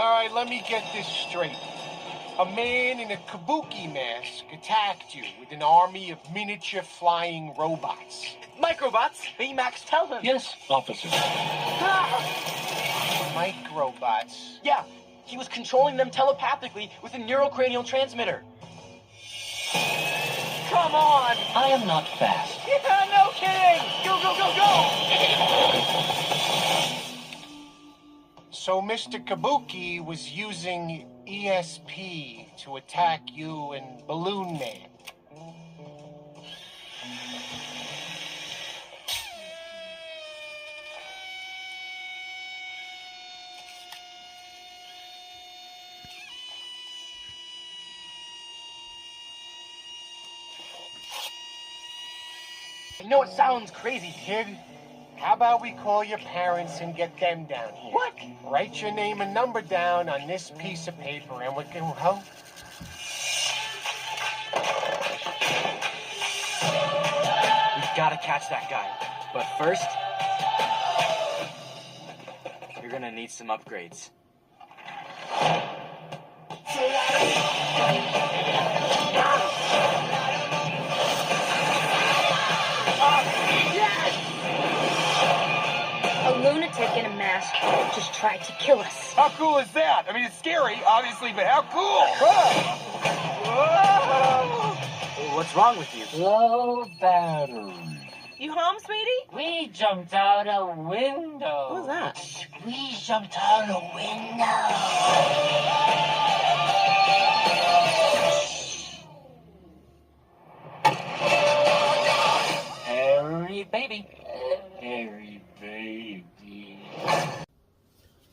Alright, let me get this straight. A man in a kabuki mask attacked you with an army of miniature flying robots. Microbots? Baymax, tell him. Yes, officer. Microbots? Yeah, he was controlling them telepathically with a neurocranial transmitter. Come on! I am not fast. Yeah, no kidding! Go, go, go, go! So Mr. Kabuki was using ESP to attack you and Balloon Man. I know it sounds crazy, Kid, how about we call your parents and get them down here? What? Write your name and number down on this piece of paper and we can help. We've got to catch that guy. But first, you're gonna need some upgrades. A lunatic in a mask just tried to kill us. How cool is that? I mean, it's scary, obviously, but how cool? What's wrong with you? Low battery. You home, sweetie? We jumped out a window. What was that? We jumped out a window. Harry baby. Harry baby.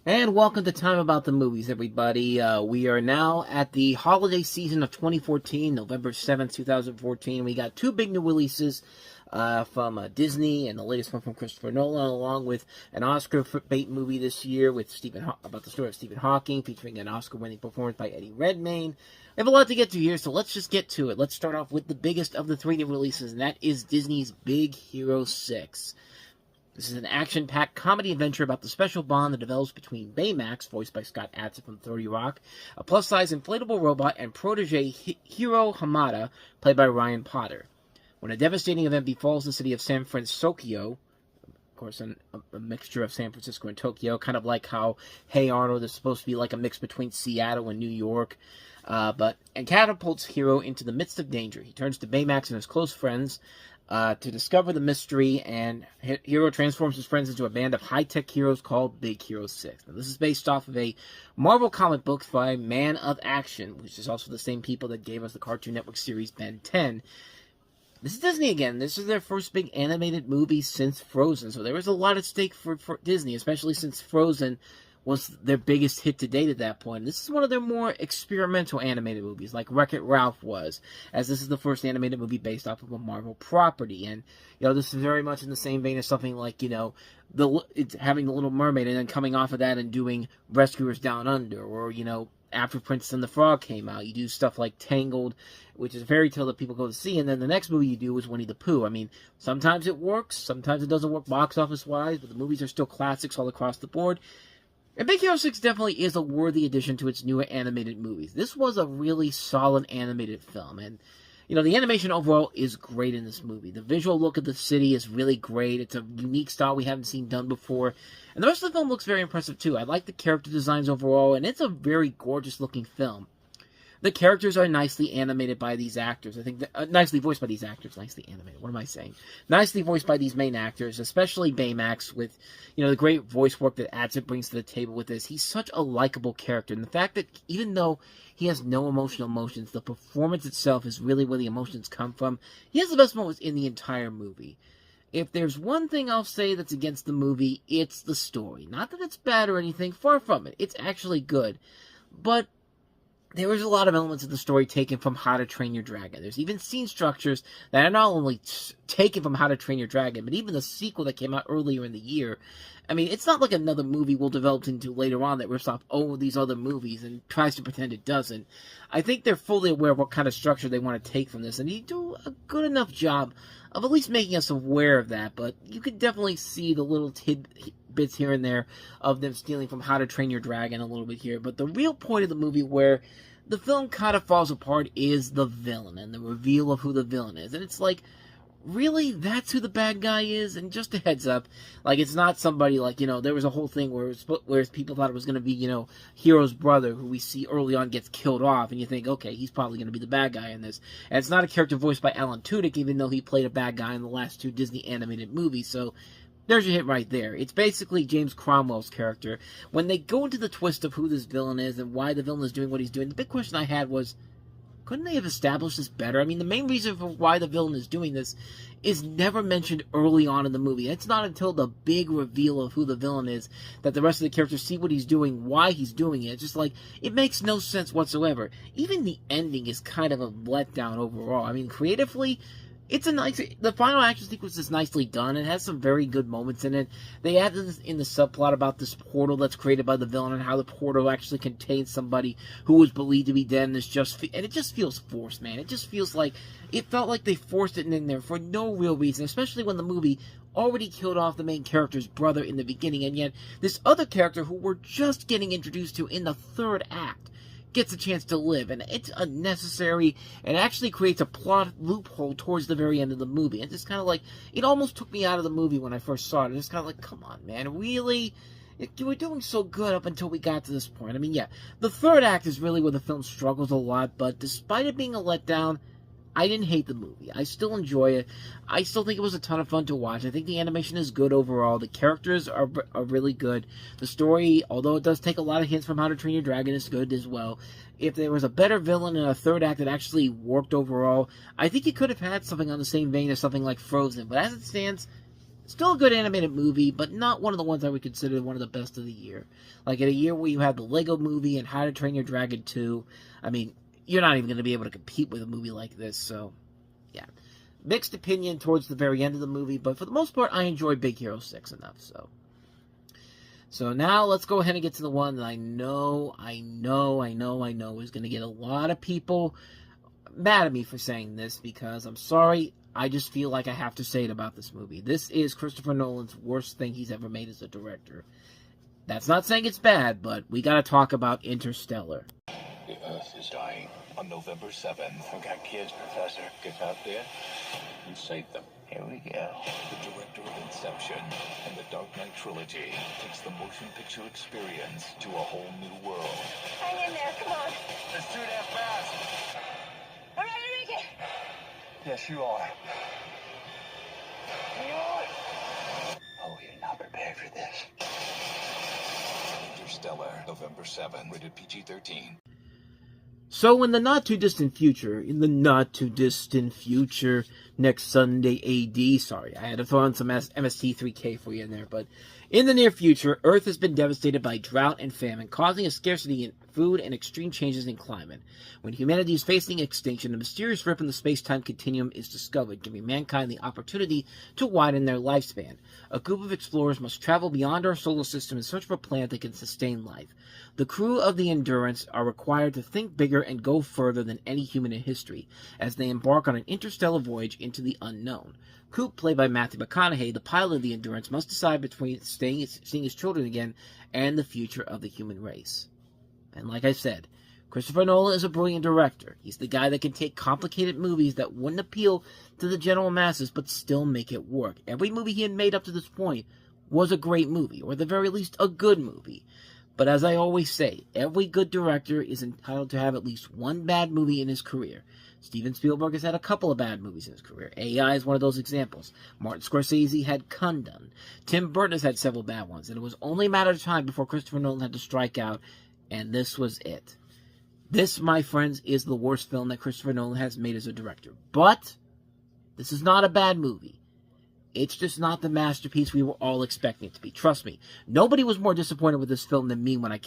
And welcome to Time About the Movies, everybody. We are now at the holiday season of 2014, November 7th, 2014. We got two big new releases from Disney and the latest one from Christopher Nolan, along with an Oscar bait movie this year with about the story of Stephen Hawking, featuring an Oscar-winning performance by Eddie Redmayne. We have a lot to get to here, so let's just get to it. Let's start off with the biggest of the three new releases, and that is Disney's Big Hero 6. This is an action-packed comedy adventure about the special bond that develops between Baymax, voiced by Scott Adsit from 30 Rock, a plus-size inflatable robot, and protege Hiro Hamada, played by Ryan Potter. When a devastating event befalls the city of San Francisco, of course, a mixture of San Francisco and Tokyo, kind of like how Hey Arnold is supposed to be like a mix between Seattle and New York, and catapults Hiro into the midst of danger. He turns to Baymax and his close friends to discover the mystery, and Hiro transforms his friends into a band of high-tech heroes called Big Hero 6. Now, this is based off of a Marvel comic book by Man of Action, which is also the same people that gave us the Cartoon Network series Ben 10. This is Disney again. This is their first big animated movie since Frozen, so there was a lot at stake for Disney, especially since Frozen was their biggest hit to date at that point. This is one of their more experimental animated movies, like Wreck-It Ralph was, as this is the first animated movie based off of a Marvel property. And, this is very much in the same vein as something like, it's having The Little Mermaid and then coming off of that and doing Rescuers Down Under, or, after Princess and the Frog came out, you do stuff like Tangled, which is a fairy tale that people go to see, and then the next movie you do is Winnie the Pooh. I mean, sometimes it works, sometimes it doesn't work box office-wise, but the movies are still classics all across the board. And Big Hero 6 definitely is a worthy addition to its newer animated movies. This was a really solid animated film, and, the animation overall is great in this movie. The visual look of the city is really great. It's a unique style we haven't seen done before. And the rest of the film looks very impressive, too. I like the character designs overall, and it's a very gorgeous-looking film. The characters are nicely animated by these actors. I think nicely voiced by these actors. Nicely animated. What am I saying? Nicely voiced by these main actors, especially Baymax, with, the great voice work that Adsit brings to the table with this. He's such a likable character. And the fact that even though he has no emotions, the performance itself is really where the emotions come from. He has the best moments in the entire movie. If there's one thing I'll say that's against the movie, it's the story. Not that it's bad or anything, far from it. It's actually good. But there is a lot of elements of the story taken from How to Train Your Dragon. There's even scene structures that are not only taken from How to Train Your Dragon, but even the sequel that came out earlier in the year. I mean, it's not like another movie we'll develop into later on that rips off these other movies and tries to pretend it doesn't. I think they're fully aware of what kind of structure they want to take from this, and they do a good enough job of at least making us aware of that, but you could definitely see the little bits here and there of them stealing from How to Train Your Dragon a little bit here. But the real point of the movie where the film kind of falls apart is the villain and the reveal of who the villain is. And it's like, really? That's who the bad guy is? And just a heads up, like, it's not somebody like, there was a whole thing where people thought it was going to be, Hero's brother, who we see early on gets killed off, and you think, okay, he's probably going to be the bad guy in this. And it's not a character voiced by Alan Tudyk, even though he played a bad guy in the last 2 Disney animated movies, so there's your hit right there. It's basically James Cromwell's character. When they go into the twist of who this villain is and why the villain is doing what he's doing, the big question I had was, couldn't they have established this better? I mean, the main reason for why the villain is doing this is never mentioned early on in the movie. It's not until the big reveal of who the villain is that the rest of the characters see what he's doing, why he's doing it. It's just like, it makes no sense whatsoever. Even the ending is kind of a letdown overall. I mean, creatively, the final action sequence is nicely done. It has some very good moments in it. They added this in the subplot about this portal that's created by the villain and how the portal actually contains somebody who was believed to be dead, and it just feels forced, man. It just feels like, it felt like they forced it in there for no real reason, especially when the movie already killed off the main character's brother in the beginning, and yet this other character who we're just getting introduced to in the 3rd act gets a chance to live, and it's unnecessary, and actually creates a plot loophole towards the very end of the movie. It's just kind of like, it almost took me out of the movie when I first saw it. It's kind of like, come on, man, really? You were doing so good up until we got to this point. I mean, yeah, the 3rd act is really where the film struggles a lot, but despite it being a letdown, I didn't hate the movie. I still enjoy it. I still think it was a ton of fun to watch. I think the animation is good overall. The characters are really good. The story, although it does take a lot of hints from How to Train Your Dragon, is good as well. If there was a better villain in a 3rd act that actually worked overall, I think you could have had something on the same vein as something like Frozen. But as it stands, still a good animated movie, but not one of the ones I would consider one of the best of the year. Like, in a year where you have the Lego Movie and How to Train Your Dragon 2, I mean, you're not even going to be able to compete with a movie like this, so, yeah. Mixed opinion towards the very end of the movie, but for the most part, I enjoy Big Hero 6 enough, so. So now, let's go ahead and get to the one that I know is going to get a lot of people mad at me for saying this, because I'm sorry, I just feel like I have to say it about this movie. This is Christopher Nolan's worst thing he's ever made as a director. That's not saying it's bad, but we got to talk about Interstellar. The Earth is dying on November 7th. I've got kids, Professor. Get out there and save them. Here we go. The director of Inception and the Dark Knight trilogy takes the motion picture experience to a whole new world. Hang in there, come on. It's too damn fast. I'm ready to make it. Yes, you are. Oh, you're not prepared for this. Interstellar, November 7th, rated PG-13. So in the not-too-distant future, next Sunday AD, sorry, I had to throw in some MST3K for you in there, but in the near future, Earth has been devastated by drought and famine, causing a scarcity in food and extreme changes in climate. When humanity is facing extinction, a mysterious rip in the space-time continuum is discovered, giving mankind the opportunity to widen their lifespan. A group of explorers must travel beyond our solar system in search of a planet that can sustain life. The crew of the Endurance are required to think bigger and go further than any human in history, as they embark on an interstellar voyage into the unknown. Coop, played by Matthew McConaughey, the pilot of the Endurance, must decide between seeing his children again and the future of the human race. And like I said, Christopher Nolan is a brilliant director. He's the guy that can take complicated movies that wouldn't appeal to the general masses but still make it work. Every movie he had made up to this point was a great movie, or at the very least a good movie. But as I always say, every good director is entitled to have at least one bad movie in his career. Steven Spielberg has had a couple of bad movies in his career. AI is one of those examples. Martin Scorsese had Kundun. Tim Burton has had several bad ones, and it was only a matter of time before Christopher Nolan had to strike out, and this was it. This, my friends, is the worst film that Christopher Nolan has made as a director. But this is not a bad movie. It's just not the masterpiece we were all expecting it to be. Trust me, nobody was more disappointed with this film than me when I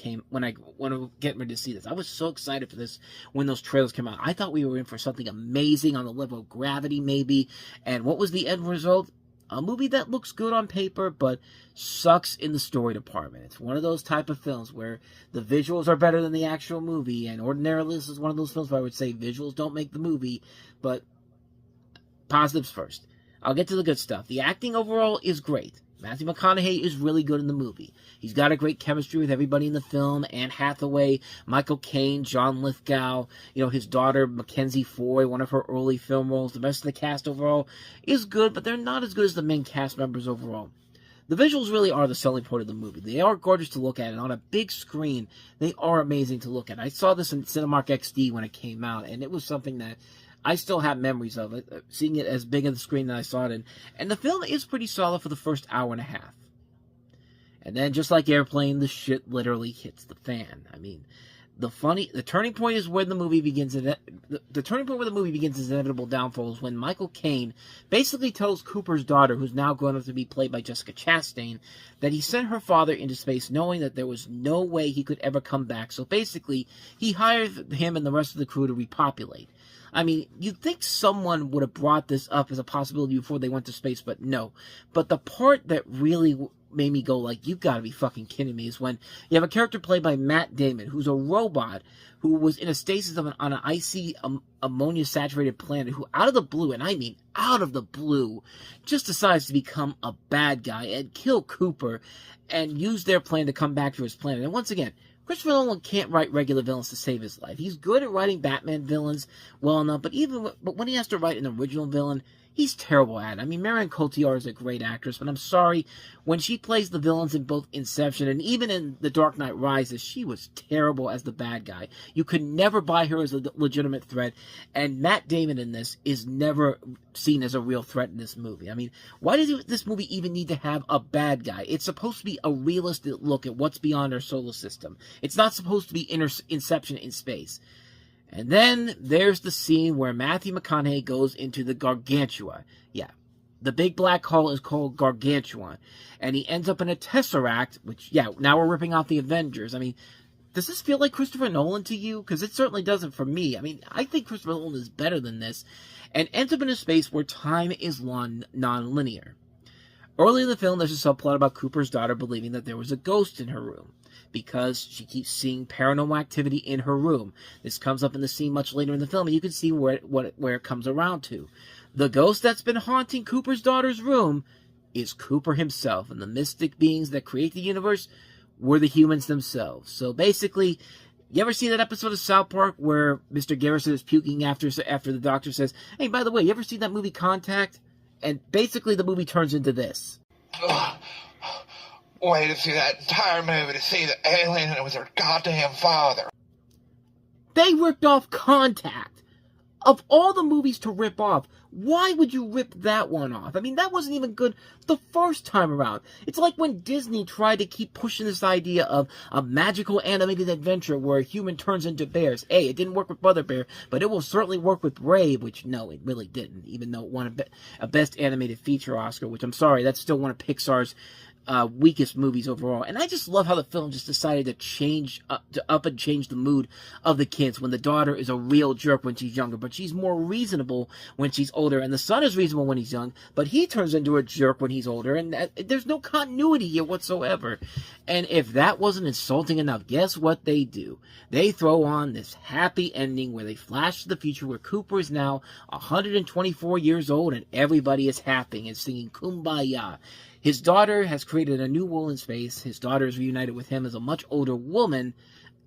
was getting ready to see this. I was so excited for this when those trailers came out. I thought we were in for something amazing on the level of Gravity, maybe. And what was the end result? A movie that looks good on paper, but sucks in the story department. It's one of those type of films where the visuals are better than the actual movie, and ordinarily this is one of those films where I would say visuals don't make the movie, but positives first. I'll get to the good stuff. The acting overall is great. Matthew McConaughey is really good in the movie. He's got a great chemistry with everybody in the film. Anne Hathaway, Michael Caine, John Lithgow, his daughter, Mackenzie Foy, one of her early film roles. The rest of the cast overall is good, but they're not as good as the main cast members overall. The visuals really are the selling point of the movie. They are gorgeous to look at, and on a big screen, they are amazing to look at. I saw this in Cinemark XD when it came out, and it was something that I still have memories of it, seeing it as big on the screen that I saw it in. And the film is pretty solid for the first hour and a half. And then, just like Airplane, the shit literally hits the fan. I mean, the turning point is where the movie begins. The turning point where the movie begins its inevitable downfall is when Michael Caine basically tells Cooper's daughter, who's now grown up to be played by Jessica Chastain, that he sent her father into space knowing that there was no way he could ever come back. So basically, he hired him and the rest of the crew to repopulate. I mean, you'd think someone would have brought this up as a possibility before they went to space, but no. But the part that really made me go like, you gotta be fucking kidding me, is when you have a character played by Matt Damon, who's a robot who was in a stasis on an icy ammonia-saturated planet, who out of the blue, and I mean out of the blue, just decides to become a bad guy and kill Cooper and use their plan to come back to his planet. And once again, Christopher Nolan can't write regular villains to save his life. He's good at writing Batman villains well enough, but when he has to write an original villain, he's terrible at it. I mean, Marion Cotillard is a great actress, but I'm sorry, when she plays the villains in both Inception and even in The Dark Knight Rises, she was terrible as the bad guy. You could never buy her as a legitimate threat, and Matt Damon in this is never seen as a real threat in this movie. I mean, why does this movie even need to have a bad guy? It's supposed to be a realistic look at what's beyond our solar system. It's not supposed to be Inception in space. And then there's the scene where Matthew McConaughey goes into the Gargantua. Yeah, the big black hole is called Gargantua. And he ends up in a Tesseract, which, yeah, now we're ripping off the Avengers. I mean, does this feel like Christopher Nolan to you? Because it certainly doesn't for me. I mean, I think Christopher Nolan is better than this. And ends up in a space where time is non-linear. Early in the film, there's a subplot about Cooper's daughter believing that there was a ghost in her room, because she keeps seeing paranormal activity in her room. This comes up in the scene much later in the film, and you can see where it comes around to. The ghost that's been haunting Cooper's daughter's room is Cooper himself, and the mystic beings that create the universe were the humans themselves. So basically, you ever see that episode of South Park where Mr. Garrison is puking after the doctor says, "Hey, by the way, you ever see that movie Contact?" And basically the movie turns into this. Way to see that entire movie to see the alien and it was her goddamn father. They ripped off Contact. Of all the movies to rip off, why would you rip that one off? I mean, that wasn't even good the first time around. It's like when Disney tried to keep pushing this idea of a magical animated adventure where a human turns into bears. Hey, it didn't work with Brother Bear, but it will certainly work with Brave, which, no, it really didn't, even though it won a Best Animated Feature Oscar, which I'm sorry, that's still one of Pixar's weakest movies overall. And I just love how the film just decided to change the mood of the kids when the daughter is a real jerk when she's younger, but she's more reasonable when she's older, and the son is reasonable when he's young, but he turns into a jerk when he's older, and there's no continuity here whatsoever. And if that wasn't insulting enough, guess what they do? They throw on this happy ending where they flash to the future where Cooper is now 124 years old and everybody is happy and singing Kumbaya. His daughter has created a new world in space. His daughter is reunited with him as a much older woman.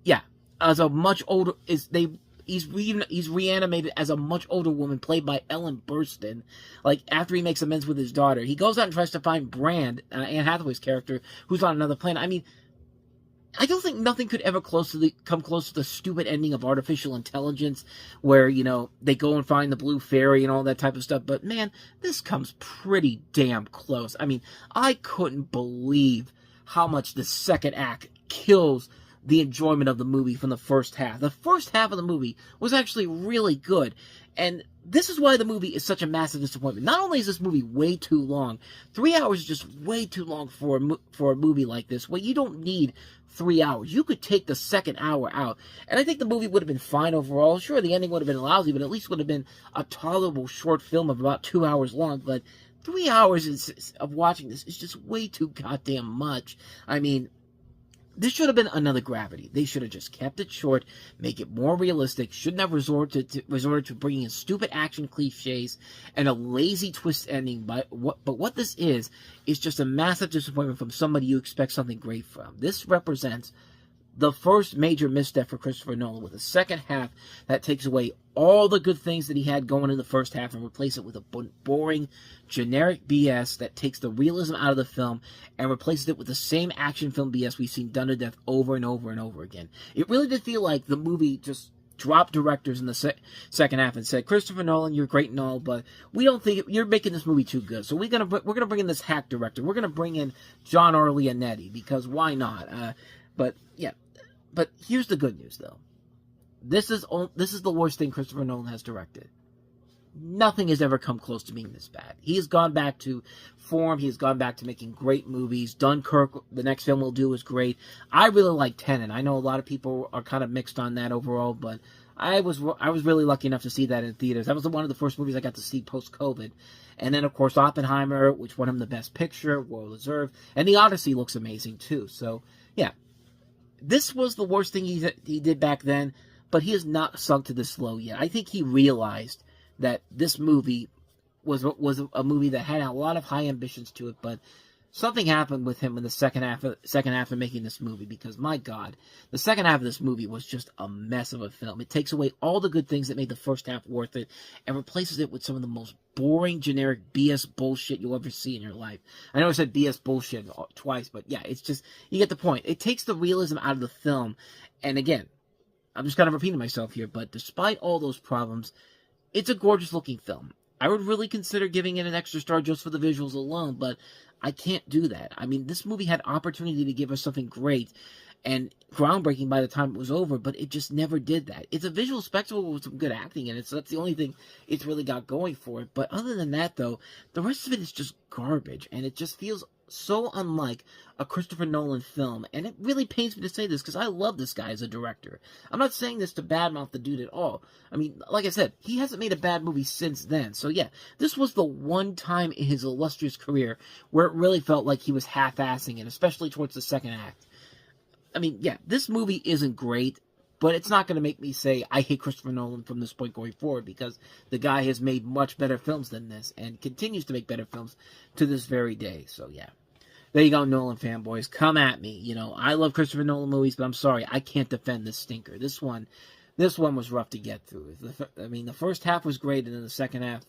Yeah, as a much older he's reanimated as a much older woman played by Ellen Burstyn. Like, after he makes amends with his daughter, he goes out and tries to find Brand, Anne Hathaway's character, who's on another planet. I mean, I don't think nothing could ever come close to the stupid ending of Artificial Intelligence, where, they go and find the blue fairy and all that type of stuff. But man, this comes pretty damn close. I mean, I couldn't believe how much the second act kills the enjoyment of the movie from the first half. The first half of the movie was actually really good, and this is why the movie is such a massive disappointment. Not only is this movie way too long, 3 hours is just way too long for a movie like this, where you don't need 3 hours. You could take the second hour out, and I think the movie would have been fine overall. Sure, the ending would have been lousy, but at least would have been a tolerable short film of about 2 hours long, but 3 hours of watching this is just way too goddamn much. I mean, This should have been another Gravity. They should have just kept it short, make it more realistic, shouldn't have resorted to bringing in stupid action cliches and a lazy twist ending. But what this is just a massive disappointment from somebody you expect something great from. This represents the first major misstep for Christopher Nolan, with a second half that takes away all the good things that he had going in the first half and replace it with a boring, generic BS that takes the realism out of the film and replaces it with the same action film BS we've seen done to death over and over and over again. It really did feel like the movie just dropped directors in the second half and said, Christopher Nolan, you're great and all, but we don't think you're making this movie too good. So we're gonna bring in this hack director. We're gonna bring in John R. Leonetti, because why not? But here's the good news, though. This is the worst thing Christopher Nolan has directed. Nothing has ever come close to being this bad. He has gone back to form. He has gone back to making great movies. Dunkirk, the next film we'll do, is great. I really like Tenet. I know a lot of people are kind of mixed on that overall, but I was really lucky enough to see that in theaters. That was one of the first movies I got to see post-COVID. And then, of course, Oppenheimer, which won him the Best Picture, well deserved. And The Odyssey looks amazing, too. So, yeah. This was the worst thing he did back then, but he has not sunk to this low yet. I think he realized that this movie was a movie that had a lot of high ambitions to it, but something happened with him in the second half of making this movie, because, my God, the second half of this movie was just a mess of a film. It takes away all the good things that made the first half worth it and replaces it with some of the most boring, generic BS bullshit you'll ever see in your life. I know I said BS bullshit twice, but yeah, it's just, you get the point. It takes the realism out of the film, and again, I'm just kind of repeating myself here, but despite all those problems, it's a gorgeous-looking film. I would really consider giving it an extra star just for the visuals alone, but I can't do that. I mean, this movie had opportunity to give us something great and groundbreaking by the time it was over, but it just never did that. It's a visual spectacle with some good acting in it, so that's the only thing it's really got going for it. But other than that, though, the rest of it is just garbage, and it just feels so unlike a Christopher Nolan film. And it really pains me to say this, because I love this guy as a director. I'm not saying this to badmouth the dude at all. I mean, like I said, he hasn't made a bad movie since then. So yeah, this was the one time in his illustrious career where it really felt like he was half-assing it, especially towards the second act. I mean, yeah, this movie isn't great, but it's not going to make me say I hate Christopher Nolan from this point going forward, because the guy has made much better films than this and continues to make better films to this very day. So yeah, there you go, Nolan fanboys. Come at me. You know, I love Christopher Nolan movies, but I'm sorry, I can't defend this stinker. This one was rough to get through. I mean, the first half was great, and then the second half,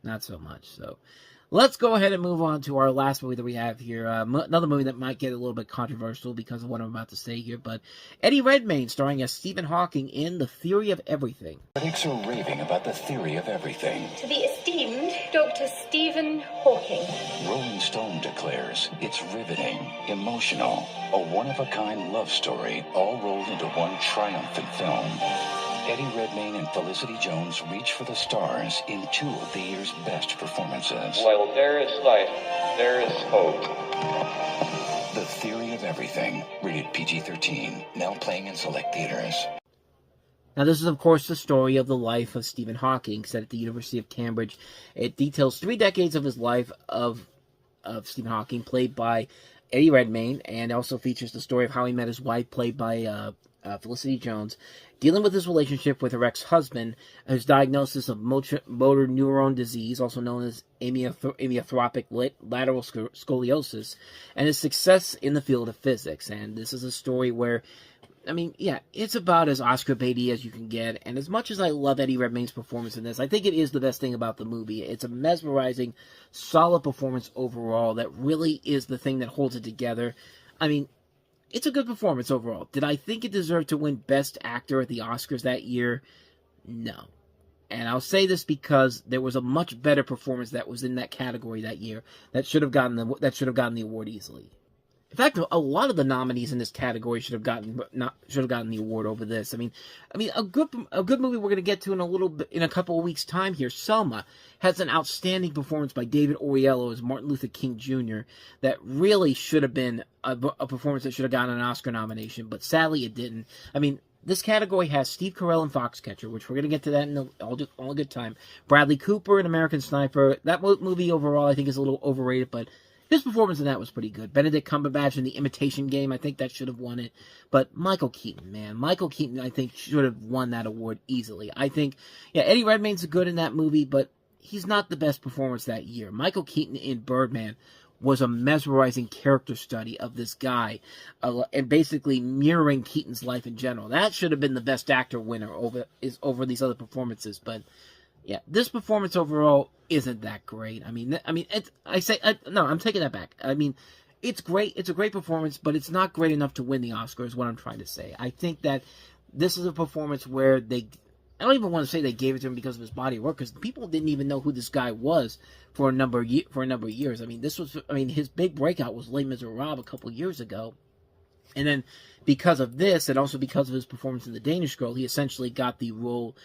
not so much. So let's go ahead and move on to our last movie that we have here. Another movie that might get a little bit controversial because of what I'm about to say here. But Eddie Redmayne starring as Stephen Hawking in The Theory of Everything. Critics are raving about The Theory of Everything. To the esteemed Dr. Stephen Hawking. Rolling Stone declares it's riveting, emotional, a one-of-a-kind love story all rolled into one triumphant film. Eddie Redmayne and Felicity Jones reach for the stars in two of the year's best performances. While there is life, there is hope. The Theory of Everything, rated PG-13, now playing in select theaters. Now, this is, of course, the story of the life of Stephen Hawking, set at the University of Cambridge. It details 3 decades of his life of Stephen Hawking, played by Eddie Redmayne, and also features the story of how he met his wife, played by Felicity Jones, dealing with his relationship with her ex-husband, his diagnosis of motor neuron disease, also known as amyotrophic lateral scoliosis, and his success in the field of physics. And this is a story where, I mean, yeah, it's about as Oscar baity as you can get, and as much as I love Eddie Redmayne's performance in this, I think it is the best thing about the movie. It's a mesmerizing, solid performance overall that really is the thing that holds it together. I mean, it's a good performance overall. Did I think it deserved to win Best Actor at the Oscars that year? No. And I'll say this because there was a much better performance that was in that category that year that should have gotten the award easily. In fact, a lot of the nominees in this category should have gotten the award over this. I mean, a good movie we're going to get to in a couple of weeks' time here. Selma has an outstanding performance by David Oyelowo as Martin Luther King Jr. that really should have been a performance that should have gotten an Oscar nomination, but sadly it didn't. I mean, this category has Steve Carell in Foxcatcher, which we're going to get to that in all a good time. Bradley Cooper in American Sniper. That movie overall I think is a little overrated, but his performance in that was pretty good. Benedict Cumberbatch in The Imitation Game, I think that should have won it. But Michael Keaton, man. Michael Keaton, I think, should have won that award easily. I think, yeah, Eddie Redmayne's good in that movie, but he's not the best performance that year. Michael Keaton in Birdman was a mesmerizing character study of this guy, and basically mirroring Keaton's life in general. That should have been the best actor winner over these other performances, but yeah, this performance overall isn't that great. I'm taking that back. I mean, it's great. It's a great performance, but it's not great enough to win the Oscar, is what I'm trying to say. I think that this is a performance where I don't even want to say they gave it to him because of his body of work, because people didn't even know who this guy was for a number of years. I mean, his big breakout was Les Miserables a couple years ago. And then because of this, and also because of his performance in The Danish Girl, he essentially got the role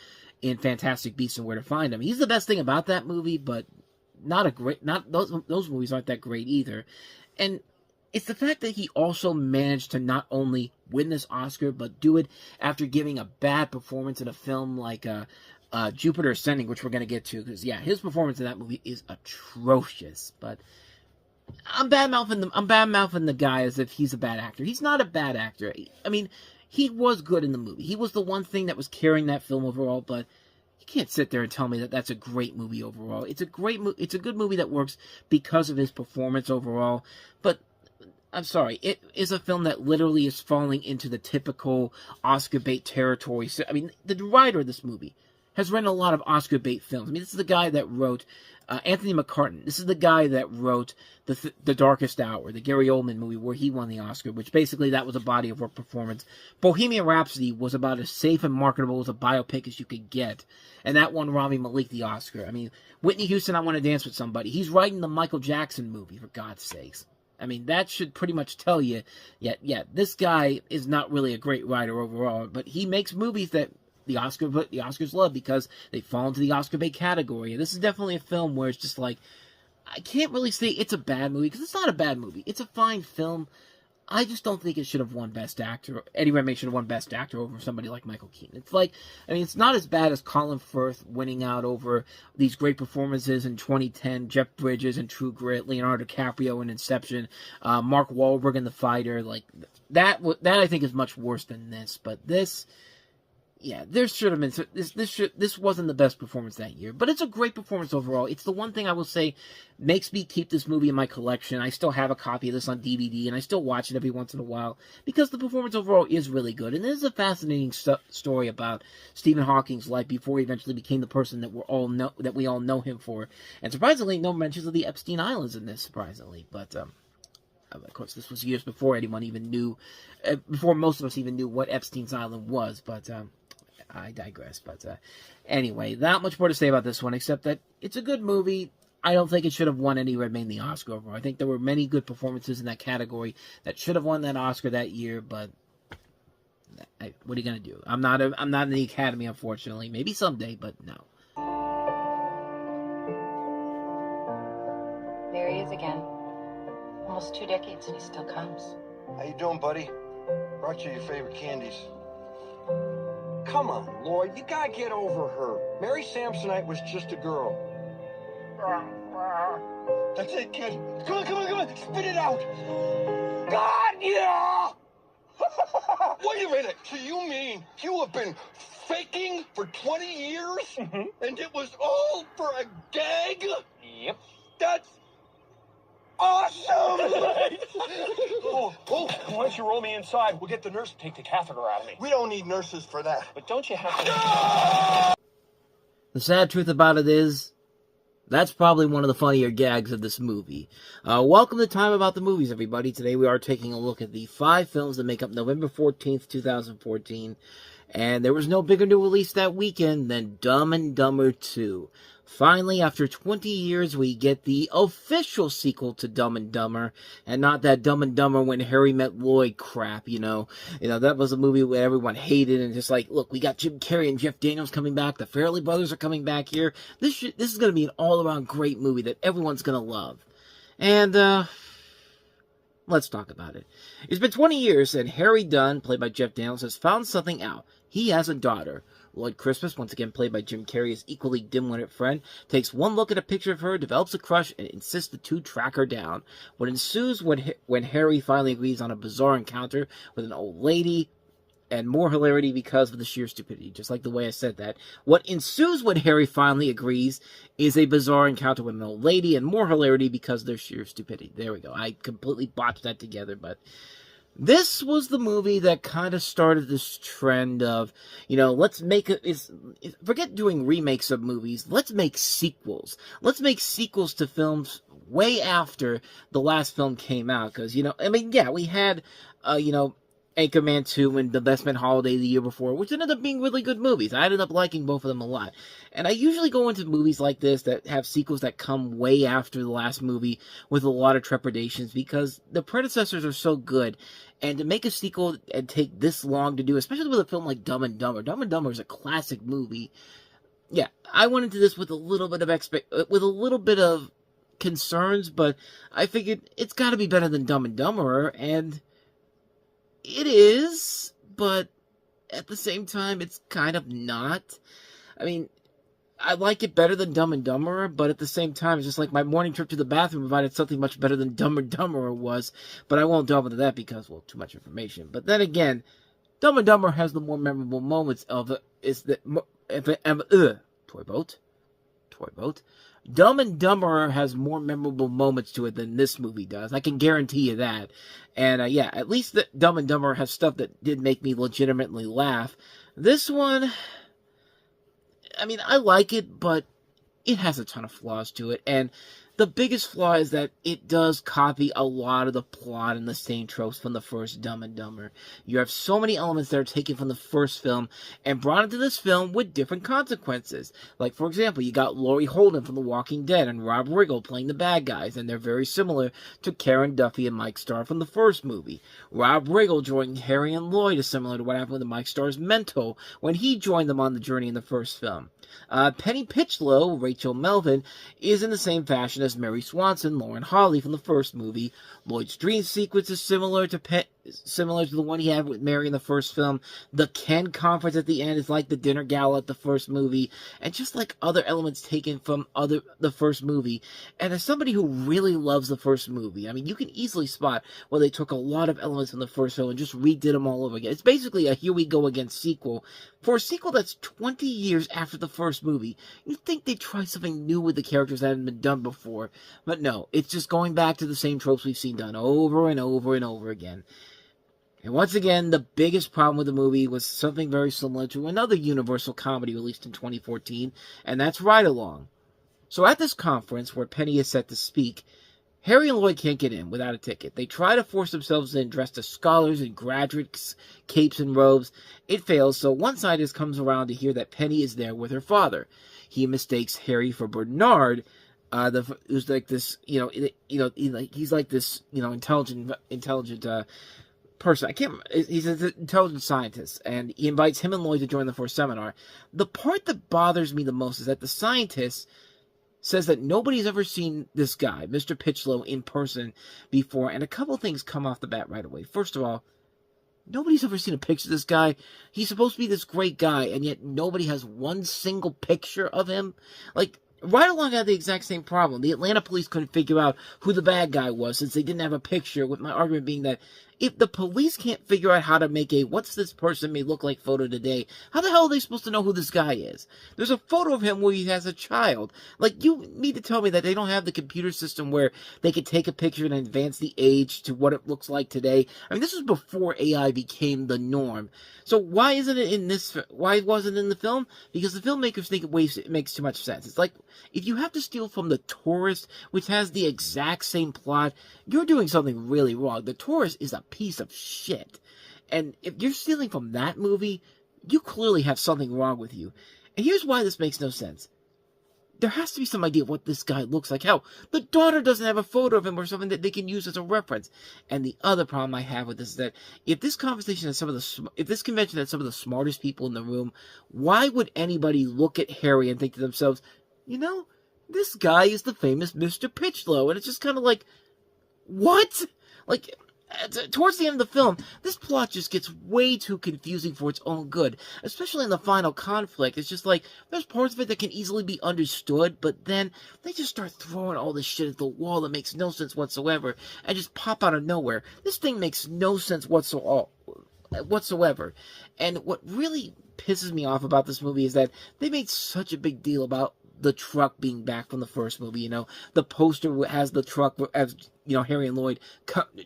in Fantastic Beasts and Where to Find Them. He's the best thing about that movie, but those movies aren't that great either. And it's the fact that he also managed to not only win this Oscar, but do it after giving a bad performance in a film like Jupiter Ascending, which we're going to get to, because, yeah, his performance in that movie is atrocious. But I'm bad-mouthing the guy as if he's a bad actor. He's not a bad actor. I mean, he was good in the movie. He was the one thing that was carrying that film overall, but you can't sit there and tell me that that's a great movie overall. It's a good movie that works because of his performance overall, but I'm sorry, it is a film that literally is falling into the typical Oscar bait territory. So, I mean, the writer of this movie has written a lot of Oscar bait films. I mean, this is the guy that wrote Anthony McCartan. This is the guy that wrote The Darkest Hour, the Gary Oldman movie where he won the Oscar, which basically that was a body of work performance. Bohemian Rhapsody was about as safe and marketable as a biopic as you could get, and that won Rami Malek the Oscar. I mean, Whitney Houston, I Want to Dance with Somebody. He's writing the Michael Jackson movie, for God's sakes. I mean, that should pretty much tell you, yeah, this guy is not really a great writer overall, but he makes movies that the Oscars love because they fall into the Oscar bait category. And this is definitely a film where it's just like, I can't really say it's a bad movie, because it's not a bad movie. It's a fine film. I just don't think it should have won Best Actor. Eddie Redmayne should have won Best Actor over somebody like Michael Keaton. It's like, I mean, it's not as bad as Colin Firth winning out over these great performances in 2010, Jeff Bridges in True Grit, Leonardo DiCaprio in Inception, Mark Wahlberg in The Fighter. Like, that I think is much worse than this. But this, yeah, there should have been, this wasn't the best performance that year, but it's a great performance overall. It's the one thing I will say makes me keep this movie in my collection. I still have a copy of this on DVD, and I still watch it every once in a while, because the performance overall is really good, and it is a fascinating story about Stephen Hawking's life before he eventually became the person that we all know him for. And surprisingly, no mentions of the Epstein Islands in this, surprisingly, but of course, this was years before anyone even knew, before most of us even knew what Epstein's Island was, but I digress. But anyway, not much more to say about this one, except that it's a good movie. I don't think it should have won Eddie Redmayne the Oscar overall. I think there were many good performances in that category that should have won that Oscar that year, but what are you going to do? I'm not in the Academy, unfortunately. Maybe someday, but no. There he is again. Almost 2 decades and he still comes. How you doing, buddy? Brought you your favorite candies. Come on, Lloyd, you gotta get over her. Mary Samsonite was just a girl. That's it, kid. Come on, spit it out. God, yeah! Wait a minute, so you mean you have been faking for 20 years? Mm-hmm. And it was all for a gag? Yep. That's awesome! Oh, why don't you roll me inside? We'll get the nurse to take the catheter out of me. We don't need nurses for that. But don't you have to... The sad truth about it is, that's probably one of the funnier gags of this movie. Welcome to Time About the Movies, everybody. Today we are taking a look at the 5 films that make up November 14th, 2014. And there was no bigger new release that weekend than Dumb and Dumber 2. Finally, after 20 years, we get the official sequel to Dumb and Dumber, and not that Dumb and Dumber When Harry Met Lloyd crap, you know, that was a movie where everyone hated, and just like, look, we got Jim Carrey and Jeff Daniels coming back, the Farrelly brothers are coming back here, this is going to be an all-around great movie that everyone's going to love. And, let's talk about it. It's been 20 years, and Harry Dunn, played by Jeff Daniels, has found something out. He has a daughter, Lloyd Christmas, once again played by Jim Carrey's equally dim-witted friend, takes one look at a picture of her, develops a crush, and insists the two track her down. What ensues when Harry finally agrees on a bizarre encounter with an old lady, and more hilarity because of the sheer stupidity, just like the way I said that. What ensues when Harry finally agrees is a bizarre encounter with an old lady, and more hilarity because of their sheer stupidity. There we go. I completely botched that together, but this was the movie that kind of started this trend of, let's make forget doing remakes of movies, let's make sequels. Let's make sequels to films way after the last film came out, because, we had, Anchorman 2 and The Best Man Holiday the year before, which ended up being really good movies. I ended up liking both of them a lot. And I usually go into movies like this that have sequels that come way after the last movie with a lot of trepidations, because the predecessors are so good. And to make a sequel and take this long to do, especially with a film like Dumb and Dumber. Dumb and Dumber is a classic movie. Yeah, I went into this with a little bit of concerns, but I figured it's got to be better than Dumb and Dumber, and it is, but at the same time, it's kind of not. I mean, I like it better than Dumb and Dumber, but at the same time, it's just like my morning trip to the bathroom provided something much better than Dumb and Dumber was, but I won't delve into that because, well, too much information. But then again, Dumb and Dumber has the more memorable moments of toy boat. Dumb and Dumber has more memorable moments to it than this movie does. I can guarantee you that. And, at least Dumb and Dumber has stuff that did make me legitimately laugh. This one, I like it, but it has a ton of flaws to it. And the biggest flaw is that it does copy a lot of the plot and the same tropes from the first Dumb and Dumber. You have so many elements that are taken from the first film and brought into this film with different consequences. Like, for example, you got Laurie Holden from The Walking Dead and Rob Riggle playing the bad guys, and they're very similar to Karen Duffy and Mike Starr from the first movie. Rob Riggle joining Harry and Lloyd is similar to what happened with Mike Starr's mentor when he joined them on the journey in the first film. Penny Pitchlow, Rachel Melvin, is in the same fashion as Mary Swanson, Lauren Holly from the first movie. Lloyd's dream sequence is similar to the one he had with Mary in the first film. The Ken conference at the end is like the dinner gala at the first movie, and just like other elements taken from the first movie. And as somebody who really loves the first movie, you can easily spot where they took a lot of elements from the first film and just redid them all over again. It's basically a Here We Go Again sequel. For a sequel that's 20 years after the first movie, you'd think they'd try something new with the characters that hadn't been done before. But no, it's just going back to the same tropes we've seen done over and over and over again. And once again, the biggest problem with the movie was something very similar to another Universal comedy released in 2014, and that's Ride Along. So at this conference, where Penny is set to speak, Harry and Lloyd can't get in without a ticket. They try to force themselves in dressed as scholars in graduates, capes, and robes. It fails, so one scientist comes around to hear that Penny is there with her father. He mistakes Harry for Bernard, who's like this, he's like this, intelligent person. He's an intelligent scientist, and he invites him and Lloyd to join the first seminar. The part that bothers me the most is that the scientist says that nobody's ever seen this guy, Mr. Pitchlow, in person before, and a couple things come off the bat right away. First of all, nobody's ever seen a picture of this guy. He's supposed to be this great guy, and yet nobody has one single picture of him. Like, Ride Along had the exact same problem. The Atlanta police couldn't figure out who the bad guy was since they didn't have a picture, with my argument being that if the police can't figure out how to make a what's this person may look like photo today, how the hell are they supposed to know who this guy is? There's a photo of him where he has a child. Like, you need to tell me that they don't have the computer system where they could take a picture and advance the age to what it looks like today. This was before AI became the norm. So why wasn't it in the film? Because the filmmakers think it makes too much sense. It's like, if you have to steal from The Taurus, which has the exact same plot, you're doing something really wrong. The Taurus is a piece of shit. And if you're stealing from that movie, you clearly have something wrong with you. And here's why this makes no sense. There has to be some idea of what this guy looks like. Hell, the daughter doesn't have a photo of him or something that they can use as a reference. And the other problem I have with this is that if this convention has some of the smartest people in the room, why would anybody look at Harry and think to themselves, this guy is the famous Mr. Pitchlow? And it's just kind of like, what? Like, towards the end of the film, this plot just gets way too confusing for its own good, especially in the final conflict. It's just like, there's parts of it that can easily be understood, but then they just start throwing all this shit at the wall that makes no sense whatsoever, and just pop out of nowhere. This thing makes no sense whatsoever. And what really pisses me off about this movie is that they made such a big deal about the truck being back from the first movie. You know, the poster has the truck as, you know, Harry and Lloyd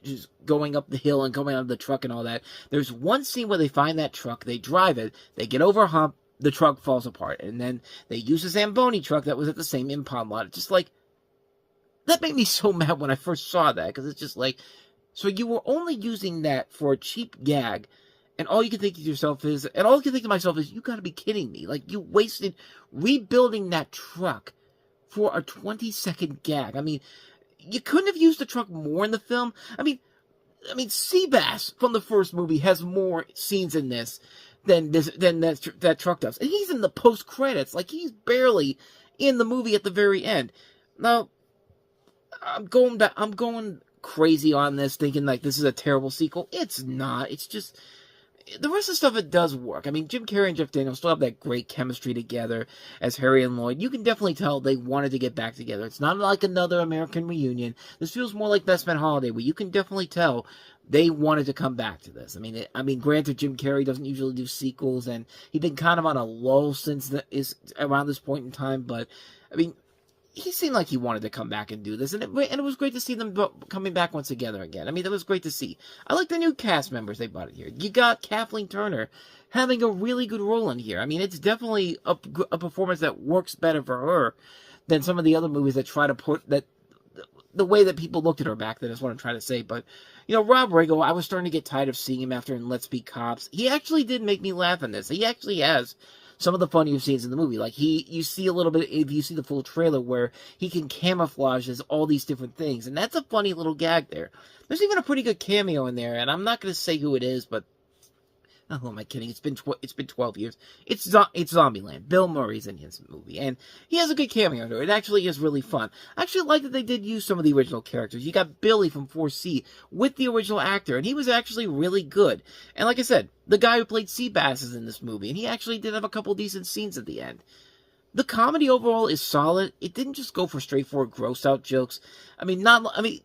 just going up the hill and coming out of the truck and all that. There's one scene where they find that truck, they drive it, they get over a hump, the truck falls apart, and then they use a Zamboni truck that was at the same impound lot. It's just like, that made me so mad when I first saw that, because it's just like, so you were only using that for a cheap gag, and all you can think to yourself is, and all I can think to myself is, you gotta be kidding me. Like, you wasted rebuilding that truck for a 20-second gag. I mean, you couldn't have used the truck more in the film. I mean, Seabass from the first movie has more scenes in this than that truck does. And he's in the post-credits. Like, he's barely in the movie at the very end. Now, I'm going crazy on this, thinking, like, this is a terrible sequel. It's not. It's just, the rest of the stuff, it does work. I mean, Jim Carrey and Jeff Daniels still have that great chemistry together as Harry and Lloyd. You can definitely tell they wanted to get back together. It's not like another American reunion. This feels more like Best Man Holiday, where you can definitely tell they wanted to come back to this. I mean, granted, Jim Carrey doesn't usually do sequels, and he's been kind of on a lull since around this point in time, but, I mean, he seemed like he wanted to come back and do this, and it was great to see them coming back once together again. I mean, it was great to see. I like the new cast members they brought in here. You got Kathleen Turner having a really good role in here. I mean, it's definitely a performance that works better for her than some of the other movies that try to put that the way that people looked at her back then is what I'm trying to say. But, you know, Rob Riggle, I was starting to get tired of seeing him after in Let's Be Cops. He actually did make me laugh in this. He actually has some of the funniest scenes in the movie. Like, you see a little bit, if you see the full trailer, where he can camouflage as all these different things. And that's a funny little gag there. There's even a pretty good cameo in there, and I'm not going to say who it is, but, oh, who am I kidding? It's been 12 years. It's Zombieland. Bill Murray's in his movie, and he has a good cameo there. It actually is really fun. I actually like that they did use some of the original characters. You got Billy from 4C with the original actor, and he was actually really good. And like I said, the guy who played Seabass is in this movie, and he actually did have a couple decent scenes at the end. The comedy overall is solid. It didn't just go for straightforward gross-out jokes. I mean,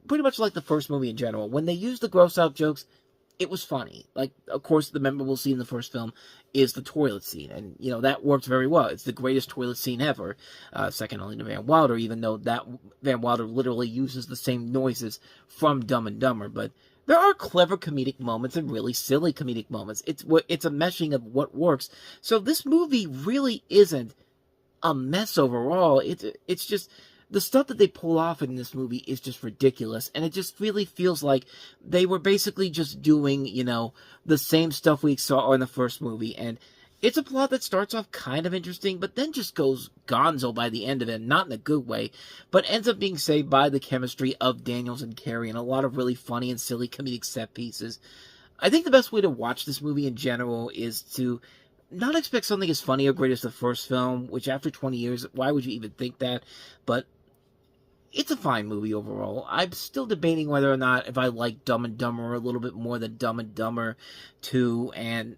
pretty much like the first movie in general. When they used the gross-out jokes, it was funny. Like, of course, the memorable scene in the first film is the toilet scene. And, you know, that works very well. It's the greatest toilet scene ever. Second only to Van Wilder, even though that Van Wilder literally uses the same noises from Dumb and Dumber. But there are clever comedic moments and really silly comedic moments. It's a meshing of what works. So this movie really isn't a mess overall. It's just, the stuff that they pull off in this movie is just ridiculous, and it just really feels like they were basically just doing, you know, the same stuff we saw in the first movie. And it's a plot that starts off kind of interesting, but then just goes gonzo by the end of it, not in a good way, but ends up being saved by the chemistry of Daniels and Carey and a lot of really funny and silly comedic set pieces. I think the best way to watch this movie in general is to not expect something as funny or great as the first film, which after 20 years, why would you even think that? But it's a fine movie overall. I'm still debating whether or not if I like Dumb and Dumber a little bit more than Dumb and Dumber 2, and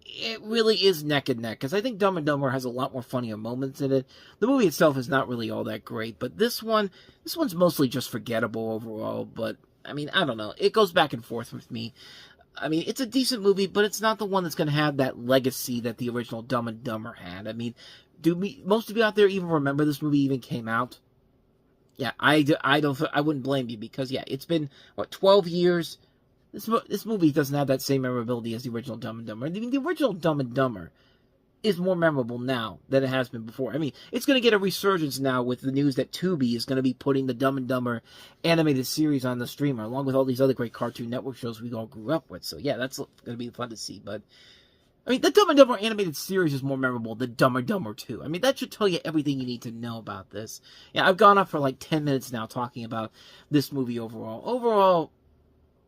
it really is neck and neck, because I think Dumb and Dumber has a lot more funnier moments in it. The movie itself is not really all that great, but this one's mostly just forgettable overall. But, I mean, I don't know. It goes back and forth with me. I mean, it's a decent movie, but it's not the one that's going to have that legacy that the original Dumb and Dumber had. I mean, most of you out there even remember this movie even came out? Yeah, I wouldn't blame you, because, yeah, it's been, 12 years? This movie doesn't have that same memorability as the original Dumb and Dumber. I mean, the original Dumb and Dumber is more memorable now than it has been before. I mean, it's going to get a resurgence now with the news that Tubi is going to be putting the Dumb and Dumber animated series on the streamer, along with all these other great Cartoon Network shows we all grew up with. So, yeah, that's going to be fun to see. But, I mean, the Dumb and Dumber animated series is more memorable than Dumb and Dumber 2. I mean, that should tell you everything you need to know about this. Yeah, I've gone off for like 10 minutes now talking about this movie overall. Overall,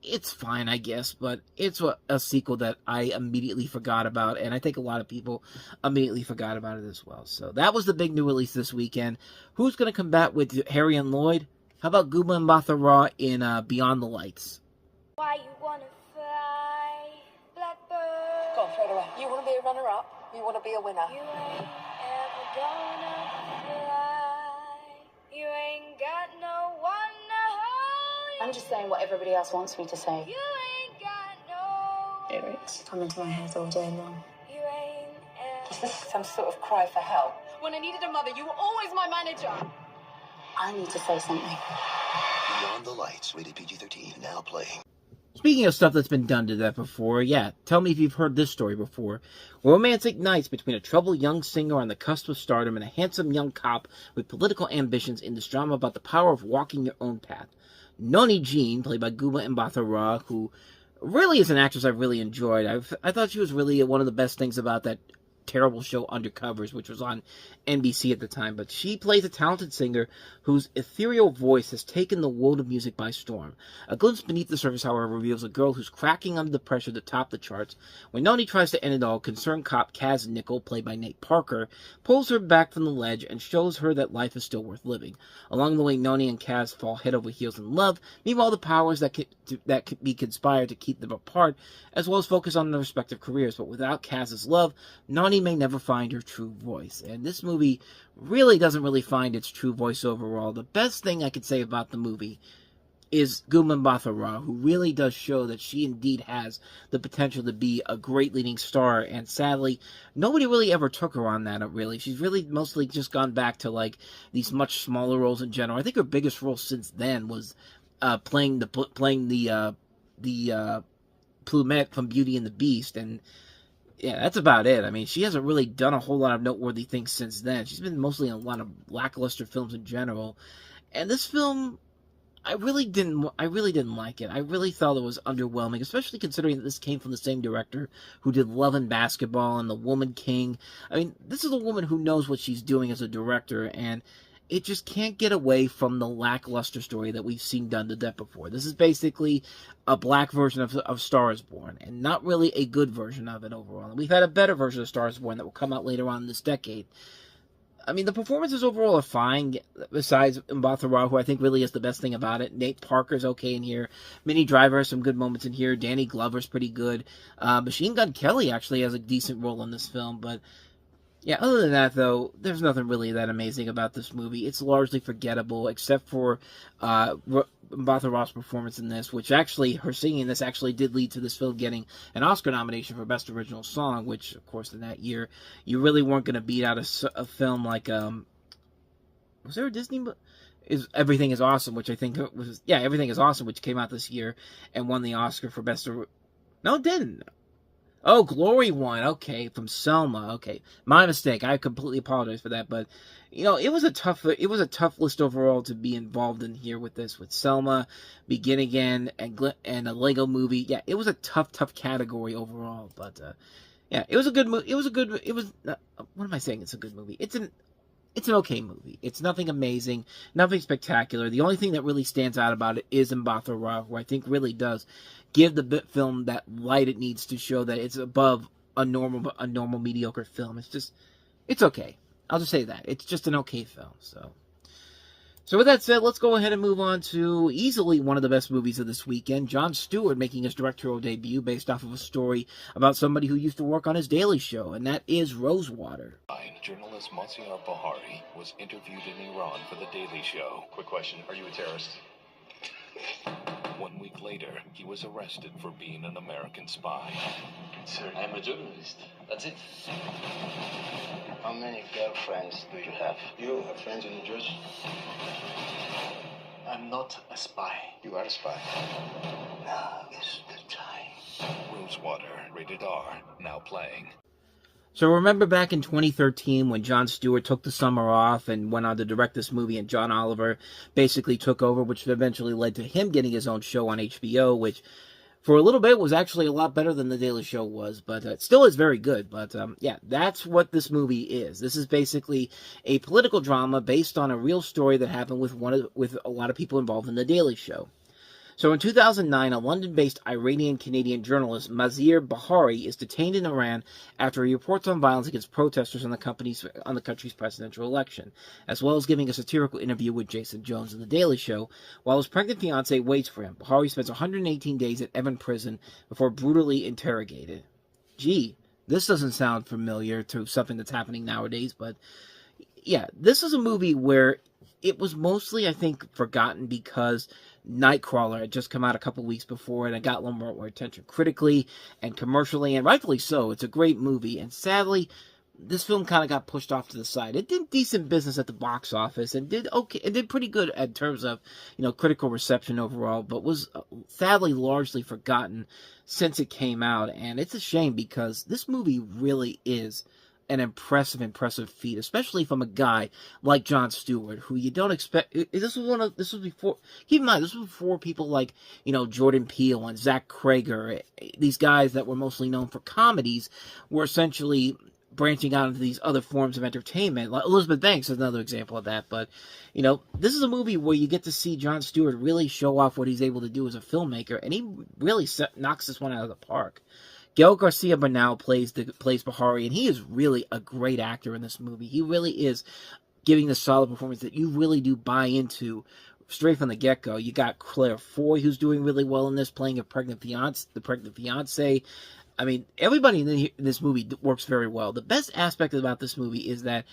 it's fine, I guess, but it's a sequel that I immediately forgot about, and I think a lot of people immediately forgot about it as well. So that was the big new release this weekend. Who's going to combat with Harry and Lloyd? How about Guma and Bathara in Beyond the Lights? Why you straight away. You want to be a runner-up? You want to be a winner? You ain't ever gonna fly. You ain't got no one to hold. I'm just saying what everybody else wants me to say. You ain't got no. Lyrics come into my head all day long. You ain't ever. Is this some sort of cry for help? When I needed a mother, you were always my manager. I need to say something. Beyond the Lights, rated PG-13, now playing. Speaking of stuff that's been done to that before, yeah, tell me if you've heard this story before. Romance ignites between a troubled young singer on the cusp of stardom and a handsome young cop with political ambitions in this drama about the power of walking your own path. Noni Jean, played by Guma Mbatha-Raw, who really is an actress I've really enjoyed. I thought she was really one of the best things about that terrible show Undercovers, which was on NBC at the time, but she plays a talented singer whose ethereal voice has taken the world of music by storm. A glimpse beneath the surface, however, reveals a girl who's cracking under the pressure to top the charts. When Noni tries to end it all, concerned cop Kaz Nickel, played by Nate Parker, pulls her back from the ledge and shows her that life is still worth living. Along the way, Noni and Kaz fall head over heels in love. Meanwhile, the powers that could be conspired to keep them apart, as well as focus on their respective careers. But without Kaz's love, Noni may never find her true voice. And this movie really doesn't really find its true voice overall. The best thing I could say about the movie is Guma Mbatha-Raw, who really does show that she indeed has the potential to be a great leading star, and sadly, nobody really ever took her on that, really. She's really mostly just gone back to, like, these much smaller roles in general. I think her biggest role since then was playing the Plumette from Beauty and the Beast, and yeah, that's about it. I mean, she hasn't really done a whole lot of noteworthy things since then. She's been mostly in a lot of lackluster films in general. And this film, I really didn't like it. I really thought it was underwhelming, especially considering that this came from the same director who did Love and Basketball and The Woman King. I mean, this is a woman who knows what she's doing as a director, and it just can't get away from the lackluster story that we've seen done to death before. This is basically a black version of Star is Born, and not really a good version of it overall. We've had a better version of Star is Born that will come out later on in this decade. I mean, the performances overall are fine, besides Mbatha-Raw, who I think really is the best thing about it. Nate Parker's okay in here. Minnie Driver has some good moments in here. Danny Glover's pretty good. Machine Gun Kelly actually has a decent role in this film, but yeah, other than that, though, there's nothing really that amazing about this movie. It's largely forgettable, except for Mbatha-Raw's performance in this, which actually, her singing in this actually did lead to this film getting an Oscar nomination for Best Original Song, which, of course, in that year, you really weren't going to beat out a film like, was there a Disney Everything is Awesome, which I think was, yeah, Everything is Awesome, which came out this year and won the Oscar for Best No, it didn't. Oh, Glory won. Okay, from Selma. Okay, my mistake. I completely apologize for that. But you know, it was a tough list overall to be involved in here with this, with Selma, Begin Again, and a Lego Movie. Yeah, it was a tough category overall. But yeah, it was a good movie. What am I saying? It's a good movie. It's an okay movie. It's nothing amazing, nothing spectacular. The only thing that really stands out about it is Mbatha-Raw, who I think really does give the film that light it needs to show that it's above a normal mediocre film. It's okay. I'll just say that. It's just an okay film. So with that said, let's go ahead and move on to easily one of the best movies of this weekend. Jon Stewart making his directorial debut based off of a story about somebody who used to work on his Daily Show, and that is Rosewater. Journalist Monsignor Bahari was interviewed in Iran for the Daily Show. Quick question, are you a terrorist? 1 week later, he was arrested for being an American spy. Sir, I'm a journalist. That's it. How many girlfriends do you have? You have friends in New Jersey? I'm not a spy. You are a spy. Now is the time. Rosewater, rated R, now playing. So remember back in 2013 when Jon Stewart took the summer off and went on to direct this movie, and John Oliver basically took over, which eventually led to him getting his own show on HBO, which for a little bit was actually a lot better than The Daily Show was, but it still is very good. But yeah, that's what this movie is. This is basically a political drama based on a real story that happened with a lot of people involved in The Daily Show. So in 2009, a London-based Iranian-Canadian journalist, Mazir Bahari, is detained in Iran after he reports on violence against protesters on the country's presidential election, as well as giving a satirical interview with Jason Jones in The Daily Show, while his pregnant fiancée waits for him. Bahari spends 118 days at Evin prison before brutally interrogated. gee, this doesn't sound familiar to something that's happening nowadays. But yeah, this is a movie where it was mostly, I think, forgotten because Nightcrawler had just come out a couple weeks before, and it got a little more attention critically and commercially, and rightfully so. It's a great movie, and sadly, this film kind of got pushed off to the side. It did decent business at the box office, and did okay. It did pretty good in terms of, critical reception overall, but was sadly largely forgotten since it came out, and it's a shame because this movie really is an impressive feat, especially from a guy like Jon Stewart, who you don't expect. This was before. Keep in mind, this was before people like Jordan Peele and Zach Cregger. These guys that were mostly known for comedies were essentially branching out into these other forms of entertainment. Like Elizabeth Banks is another example of that. But this is a movie where you get to see Jon Stewart really show off what he's able to do as a filmmaker, and he really knocks this one out of the park. Gael Garcia Bernal plays Bahari, and he is really a great actor in this movie. He really is giving the solid performance that you really do buy into straight from the get-go. You got Claire Foy, who's doing really well in this, playing the pregnant fiance. I mean, everybody in this movie works very well. The best aspect about this movie is that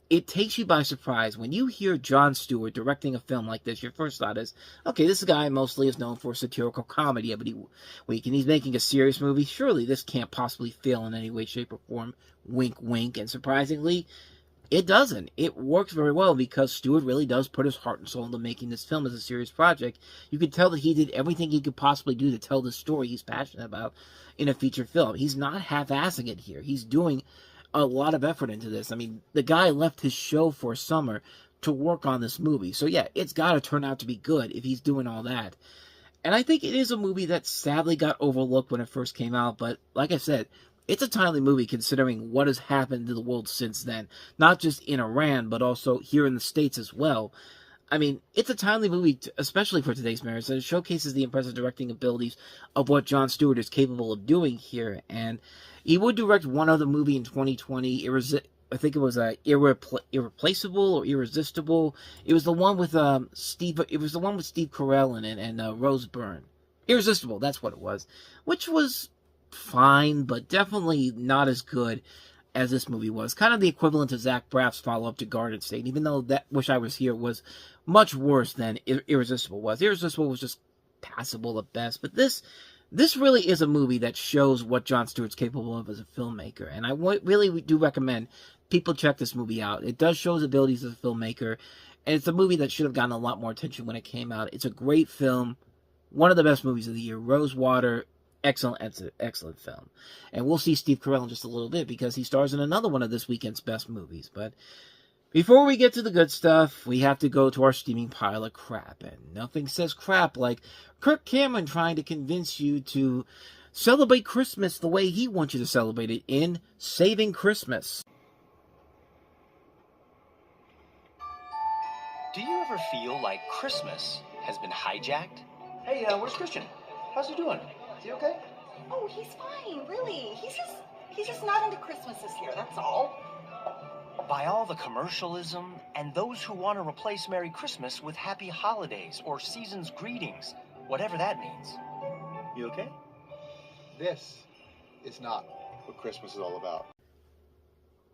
it takes you by surprise. When you hear Jon Stewart directing a film like this, your first thought is, okay, this guy mostly is known for satirical comedy, but he's making a serious movie. Surely this can't possibly fail in any way, shape, or form. Wink, wink. And surprisingly, it doesn't. It works very well because Stewart really does put his heart and soul into making this film as a serious project. You could tell that he did everything he could possibly do to tell the story he's passionate about in a feature film. He's not half-assing it here. He's doing a lot of effort into this. I mean, the guy left his show for a summer to work on this movie. So yeah, it's got to turn out to be good if he's doing all that. And I think it is a movie that sadly got overlooked when it first came out, but like I said, it's a timely movie considering what has happened to the world since then. Not just in Iran, but also here in the States as well. I mean, it's a timely movie, especially for today's marriage, and it showcases the impressive directing abilities of what Jon Stewart is capable of doing here. And he would direct one other movie in 2020. I think it was Irreplaceable or Irresistible. It was the one with Steve Carell in it and Rose Byrne. Irresistible, that's what it was, which was fine, but definitely not as good as this movie was. Kind of the equivalent of Zach Braff's follow-up to Garden State, even though that Wish I Was Here was much worse than Irresistible was. Irresistible was just passable at best, but this really is a movie that shows what Jon Stewart's capable of as a filmmaker, and I really do recommend people check this movie out. It does show his abilities as a filmmaker, and it's a movie that should have gotten a lot more attention when it came out. It's a great film, one of the best movies of the year. Rosewater, excellent film. And we'll see Steve Carell in just a little bit because he stars in another one of this weekend's best movies. But before we get to the good stuff, we have to go to our steaming pile of crap. And nothing says crap like Kirk Cameron trying to convince you to celebrate Christmas the way he wants you to celebrate it in Saving Christmas. Do you ever feel like Christmas has been hijacked? Hey, where's Christian? How's he doing? Is he okay? Oh, he's fine, really. He's just not into Christmas this year, that's all. By all the commercialism and those who want to replace Merry Christmas with Happy Holidays or Season's Greetings, whatever that means. You okay? This is not what Christmas is all about.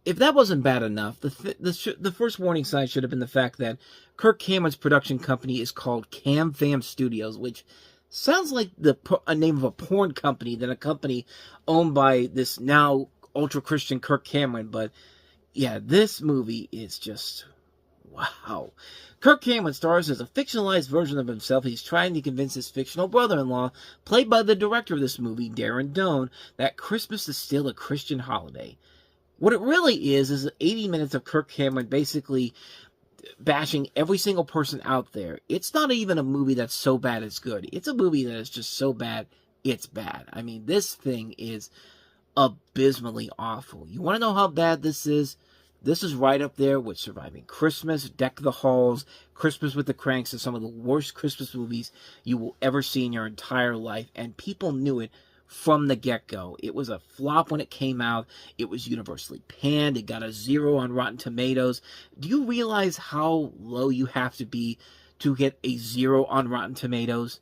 If that wasn't bad enough, the first warning sign should have been the fact that Kirk Cameron's production company is called Cam Fam Studios, which sounds like a name of a porn company than a company owned by this now ultra-Christian Kirk Cameron. But yeah, this movie is just wow. Kirk Cameron stars as a fictionalized version of himself. He's trying to convince his fictional brother-in-law, played by the director of this movie, Darren Doan, that Christmas is still a Christian holiday. What it really is 80 minutes of Kirk Cameron basically bashing every single person out there. It's not even a movie that's so bad it's good. It's a movie that is just so bad it's bad. I mean, this thing is abysmally awful. You want to know how bad this is? This is right up there with Surviving Christmas, Deck the Halls, Christmas with the Cranks, and some of the worst Christmas movies you will ever see in your entire life. And people knew it from the get-go. It was a flop when it came out. It was universally panned. It got a 0 on Rotten Tomatoes. Do you realize how low you have to be to get a 0 on Rotten Tomatoes?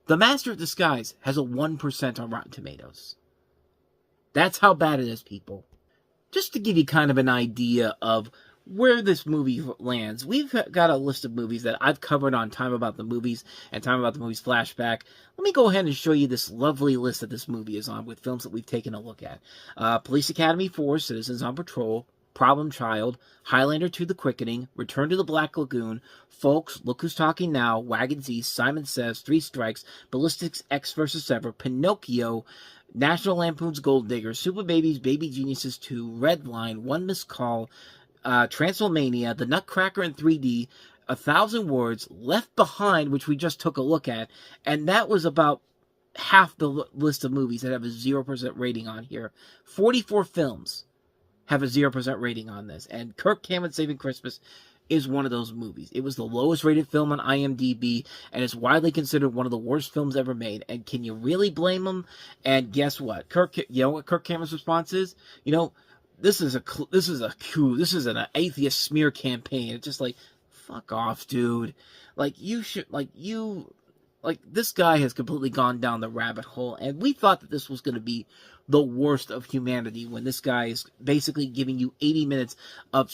The Master of Disguise has a 1% on Rotten Tomatoes. That's how bad it is, people. Just to give you kind of an idea of where this movie lands, we've got a list of movies that I've covered on Time About the Movies and Time About the Movies Flashback. Let me go ahead and show you this lovely list that this movie is on with films that we've taken a look at. Police Academy 4, Citizens on Patrol, Problem Child, Highlander 2: The Quickening, Return to the Black Lagoon, Folks, Look Who's Talking Now, Wagons East, Simon Says, Three Strikes, Ballistics X vs. Ever, Pinocchio, National Lampoon's Gold Digger, Super Babies, Baby Geniuses 2, Redline, One Missed Call, Transylvania, The Nutcracker in 3D, 1,000 Words, Left Behind, which we just took a look at, and that was about half the list of movies that have a 0% rating on here. 44 films have a 0% rating on this, and Kirk Cameron Saving Christmas is one of those movies. It was the lowest rated film on IMDb, and it's widely considered one of the worst films ever made. And can you really blame him? And guess what? You know what Kirk Cameron's response is? You know, this is an atheist smear campaign. It's just like, fuck off, dude. This guy has completely gone down the rabbit hole, and we thought that this was going to be the worst of humanity when this guy is basically giving you 80 minutes of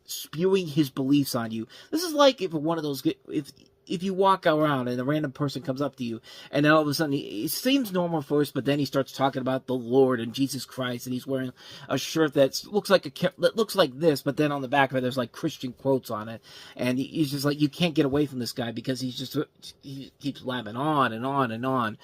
spewing his beliefs on you. This is like if you walk around and a random person comes up to you, and then all of a sudden it seems normal first, but then he starts talking about the Lord and Jesus Christ, and he's wearing a shirt that looks like this, but then on the back of it there's like Christian quotes on it, and he's just like, you can't get away from this guy because he keeps blabbing on and on and on.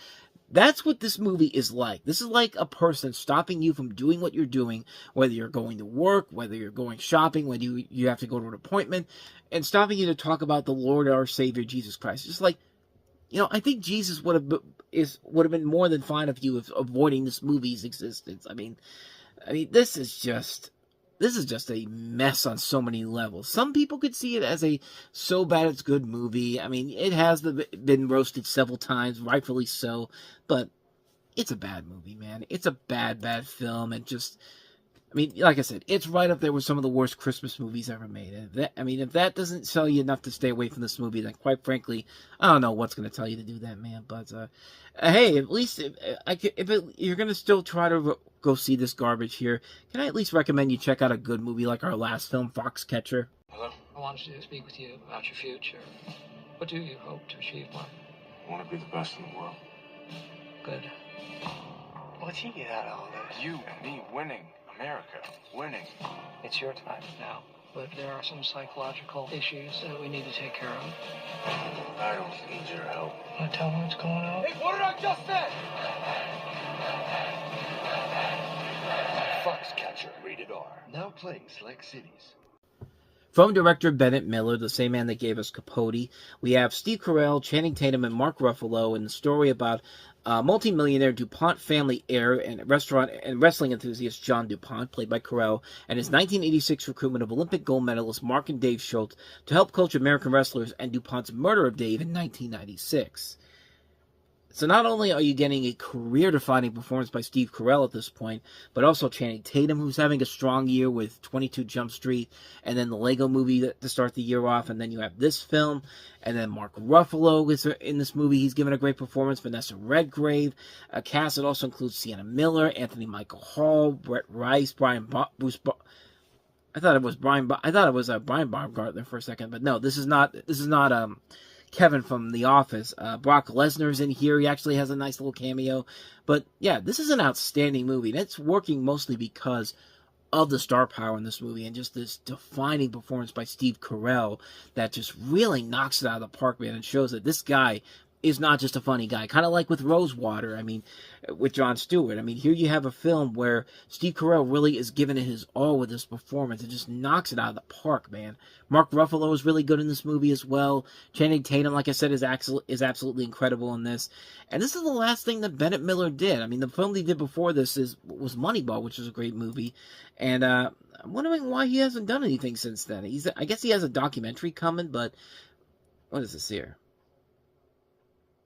That's what this movie is like. This is like a person stopping you from doing what you're doing, whether you're going to work, whether you're going shopping, whether you have to go to an appointment, and stopping you to talk about the Lord, our Savior, Jesus Christ. Just like, you know, I think Jesus would have been more than fine of you avoiding this movie's existence. I mean, this is just a mess on so many levels. Some people could see it as a so bad it's good movie. I mean, it has been roasted several times, rightfully so, but it's a bad movie, man. It's a bad, bad film, and just, I mean, like I said, it's right up there with some of the worst Christmas movies ever made. If that doesn't tell you enough to stay away from this movie, then quite frankly, I don't know what's going to tell you to do that, man. But, hey, at least if you're going to still try to go see this garbage here, can I at least recommend you check out a good movie like our last film, Foxcatcher? Hello? I wanted to speak with you about your future. What do you hope to achieve, Mark? I want to be the best in the world. Good. What'd you get out of all this? You and me winning. America winning. It's your time now. But there are some psychological issues that we need to take care of. I don't need your help. Want to tell me what's going on? Hey, what did I just say? Foxcatcher, rated R. Now playing select cities. From director Bennett Miller, the same man that gave us Capote, we have Steve Carell, Channing Tatum, and Mark Ruffalo in the story about multi-millionaire DuPont family heir and restaurant and wrestling enthusiast John DuPont, played by Carell, and his 1986 recruitment of Olympic gold medalists Mark and Dave Schultz to help coach American wrestlers, and DuPont's murder of Dave in 1996. So not only are you getting a career-defining performance by Steve Carell at this point, but also Channing Tatum, who's having a strong year with 22 Jump Street, and then the Lego movie to start the year off, and then you have this film, and then Mark Ruffalo is in this movie. He's given a great performance. Vanessa Redgrave, a cast that also includes Sienna Miller, Anthony Michael Hall, Brett Rice, I thought it was Brian Baumgartner for a second, but no, this is not Kevin from The Office. Brock Lesnar's in here. He actually has a nice little cameo. But yeah, this is an outstanding movie. And it's working mostly because of the star power in this movie and just this defining performance by Steve Carell that just really knocks it out of the park, man, and shows that this guy is not just a funny guy. Kind of like with Rosewater, with Jon Stewart. Here you have a film where Steve Carell really is giving it his all with this performance and just knocks it out of the park, man. Mark Ruffalo is really good in this movie as well. Channing Tatum, like I said, is absolutely incredible in this. And this is the last thing that Bennett Miller did. The film he did before this was Moneyball, which is a great movie. And I'm wondering why he hasn't done anything since then. I guess he has a documentary coming, but what is this here?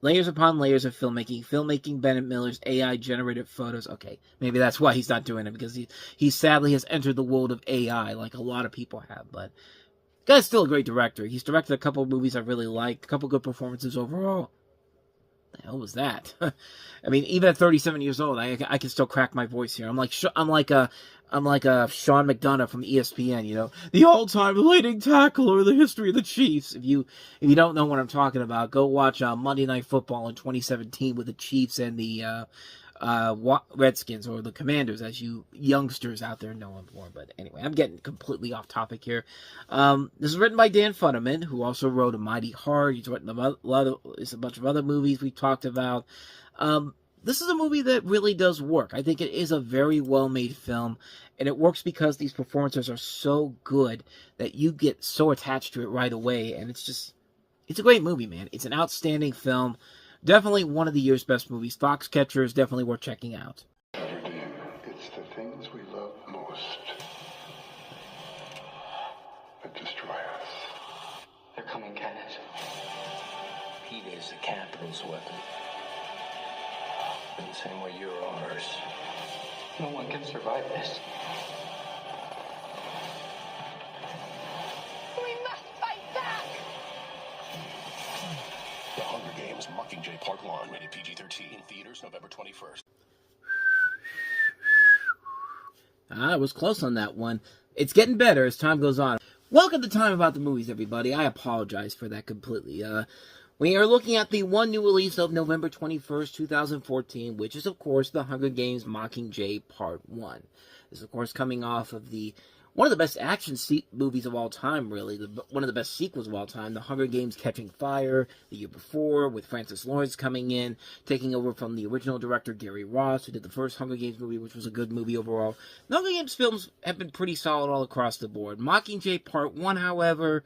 Layers upon layers of filmmaking Bennett Miller's AI-generated photos. Okay, maybe that's why he's not doing it, because he sadly has entered the world of AI, like a lot of people have, but the guy's still a great director. He's directed a couple of movies I really like, a couple good performances overall. The hell was that? I mean, even at 37 years old, I can still crack my voice here. I'm like a Sean McDonough from ESPN, you know, the all-time leading tackler in the history of the Chiefs. If you don't know what I'm talking about, go watch Monday Night Football in 2017 with the Chiefs and the Redskins, or the Commanders, as you youngsters out there know them for. But anyway, I'm getting completely off topic here. This is written by Dan Futterman, who also wrote A Mighty Heart. He's written a bunch of other movies we talked about. This is a movie that really does work. I think it is a very well-made film, and it works because these performances are so good that you get so attached to it right away, and it's a great movie, man. It's an outstanding film. Definitely one of the year's best movies. Foxcatcher is definitely worth checking out. It's the things we love most that destroy us. They're coming, Kenneth. Peter is the capital's weapon. In the same way you're ours. No one can survive this. We must fight back! The Hunger Games Mockingjay Part 1, rated PG-13, in theaters November 21st. I was close on that one. It's getting better as time goes on. Welcome to Time About the Movies, everybody. I apologize for that completely. We are looking at the one new release of November 21st, 2014, which is, of course, The Hunger Games Mockingjay Part 1. This is, of course, coming off of one of the best action movies of all time, really. One of the best sequels of all time, The Hunger Games Catching Fire, the year before, with Francis Lawrence coming in, taking over from the original director, Gary Ross, who did the first Hunger Games movie, which was a good movie overall. The Hunger Games films have been pretty solid all across the board. Mockingjay Part 1, however,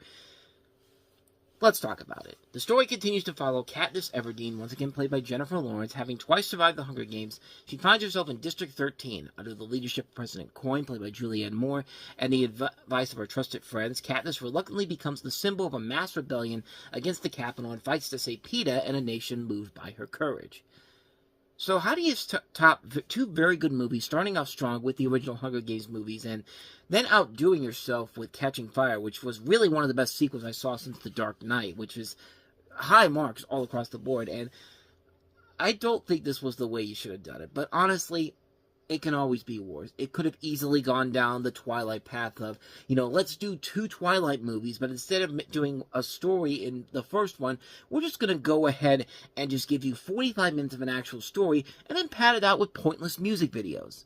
let's talk about it. The story continues to follow Katniss Everdeen, once again played by Jennifer Lawrence. Having twice survived the Hunger Games, she finds herself in District 13 under the leadership of President Coin, played by Julianne Moore, and the advice of her trusted friends. Katniss reluctantly becomes the symbol of a mass rebellion against the Capitol and fights to save PETA and a nation moved by her courage. So how do you top two very good movies, starting off strong with the original Hunger Games movies, and then outdoing yourself with Catching Fire, which was really one of the best sequels I saw since The Dark Knight, which is high marks all across the board, and I don't think this was the way you should have done it, but honestly, it can always be worse. It could have easily gone down the Twilight path of, let's do two Twilight movies, but instead of doing a story in the first one, we're just going to go ahead and just give you 45 minutes of an actual story, and then pad it out with pointless music videos.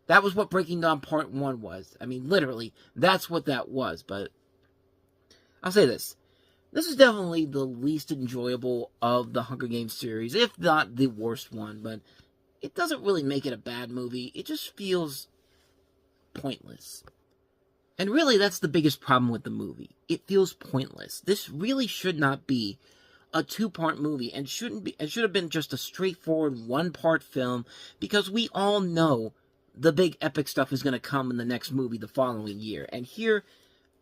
That was what Breaking Dawn Part 1 was. I mean, literally, that's what that was, but I'll say this. This is definitely the least enjoyable of the Hunger Games series, if not the worst one, but it doesn't really make it a bad movie. It just feels pointless. And really, that's the biggest problem with the movie. It feels pointless. This really should not be a two-part movie, and it should have been just a straightforward one-part film, because we all know the big epic stuff is going to come in the next movie the following year. And here,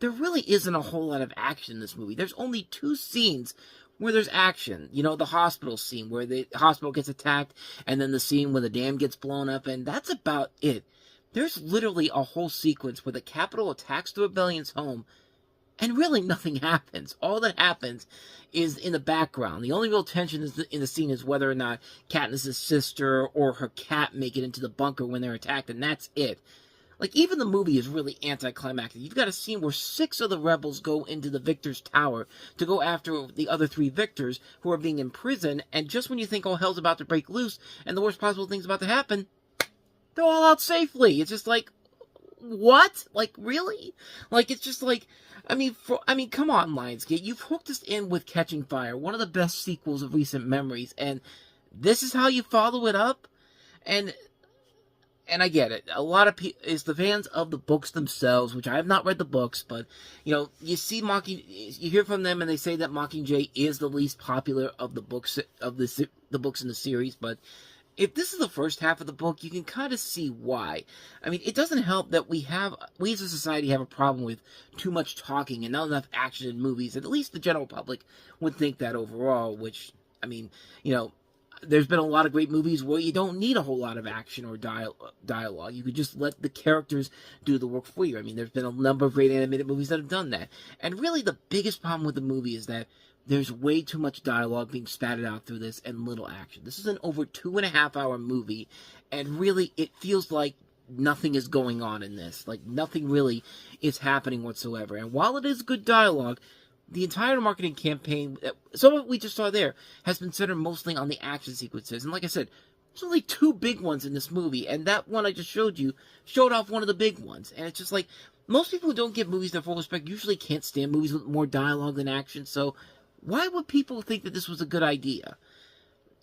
there really isn't a whole lot of action in this movie. There's only two scenes where there's action. The hospital scene where the hospital gets attacked, and then the scene where the dam gets blown up, and that's about it. There's literally a whole sequence where the Capitol attacks the rebellion's home, and really nothing happens. All that happens is in the background. The only real tension in the scene is whether or not Katniss' sister or her cat make it into the bunker when they're attacked, and that's it. Like, even the movie is really anticlimactic. You've got a scene where 6 of the rebels go into the Victor's Tower to go after the other 3 Victors who are being imprisoned, and just when you think all hell's about to break loose and the worst possible thing's about to happen, they're all out safely. It's just like, what? Like, really? Like, it's just like, I mean, come on, Lionsgate. You've hooked us in with Catching Fire, one of the best sequels of recent memories, and this is how you follow it up? And I get it. A lot of people, it's the fans of the books themselves, which I have not read the books, but, you see you hear from them and they say that Mockingjay is the least popular of the books, the books in the series, but if this is the first half of the book, you can kind of see why. I mean, it doesn't help that we as a society have a problem with too much talking and not enough action in movies, and at least the general public would think that overall, which, I mean, there's been a lot of great movies where you don't need a whole lot of action or dialogue. You could just let the characters do the work for you. I mean, there's been a number of great animated movies that have done that. And really, the biggest problem with the movie is that there's way too much dialogue being spatted out through this and little action. This is an over 2.5-hour movie, and really, it feels like nothing is going on in this. Like, nothing really is happening whatsoever. And while it is good dialogue, the entire marketing campaign, some of what we just saw there, has been centered mostly on the action sequences. And like I said, there's only 2 big ones in this movie, and that one I just showed you showed off one of the big ones. And it's just like, most people who don't give movies their full respect usually can't stand movies with more dialogue than action, so why would people think that this was a good idea?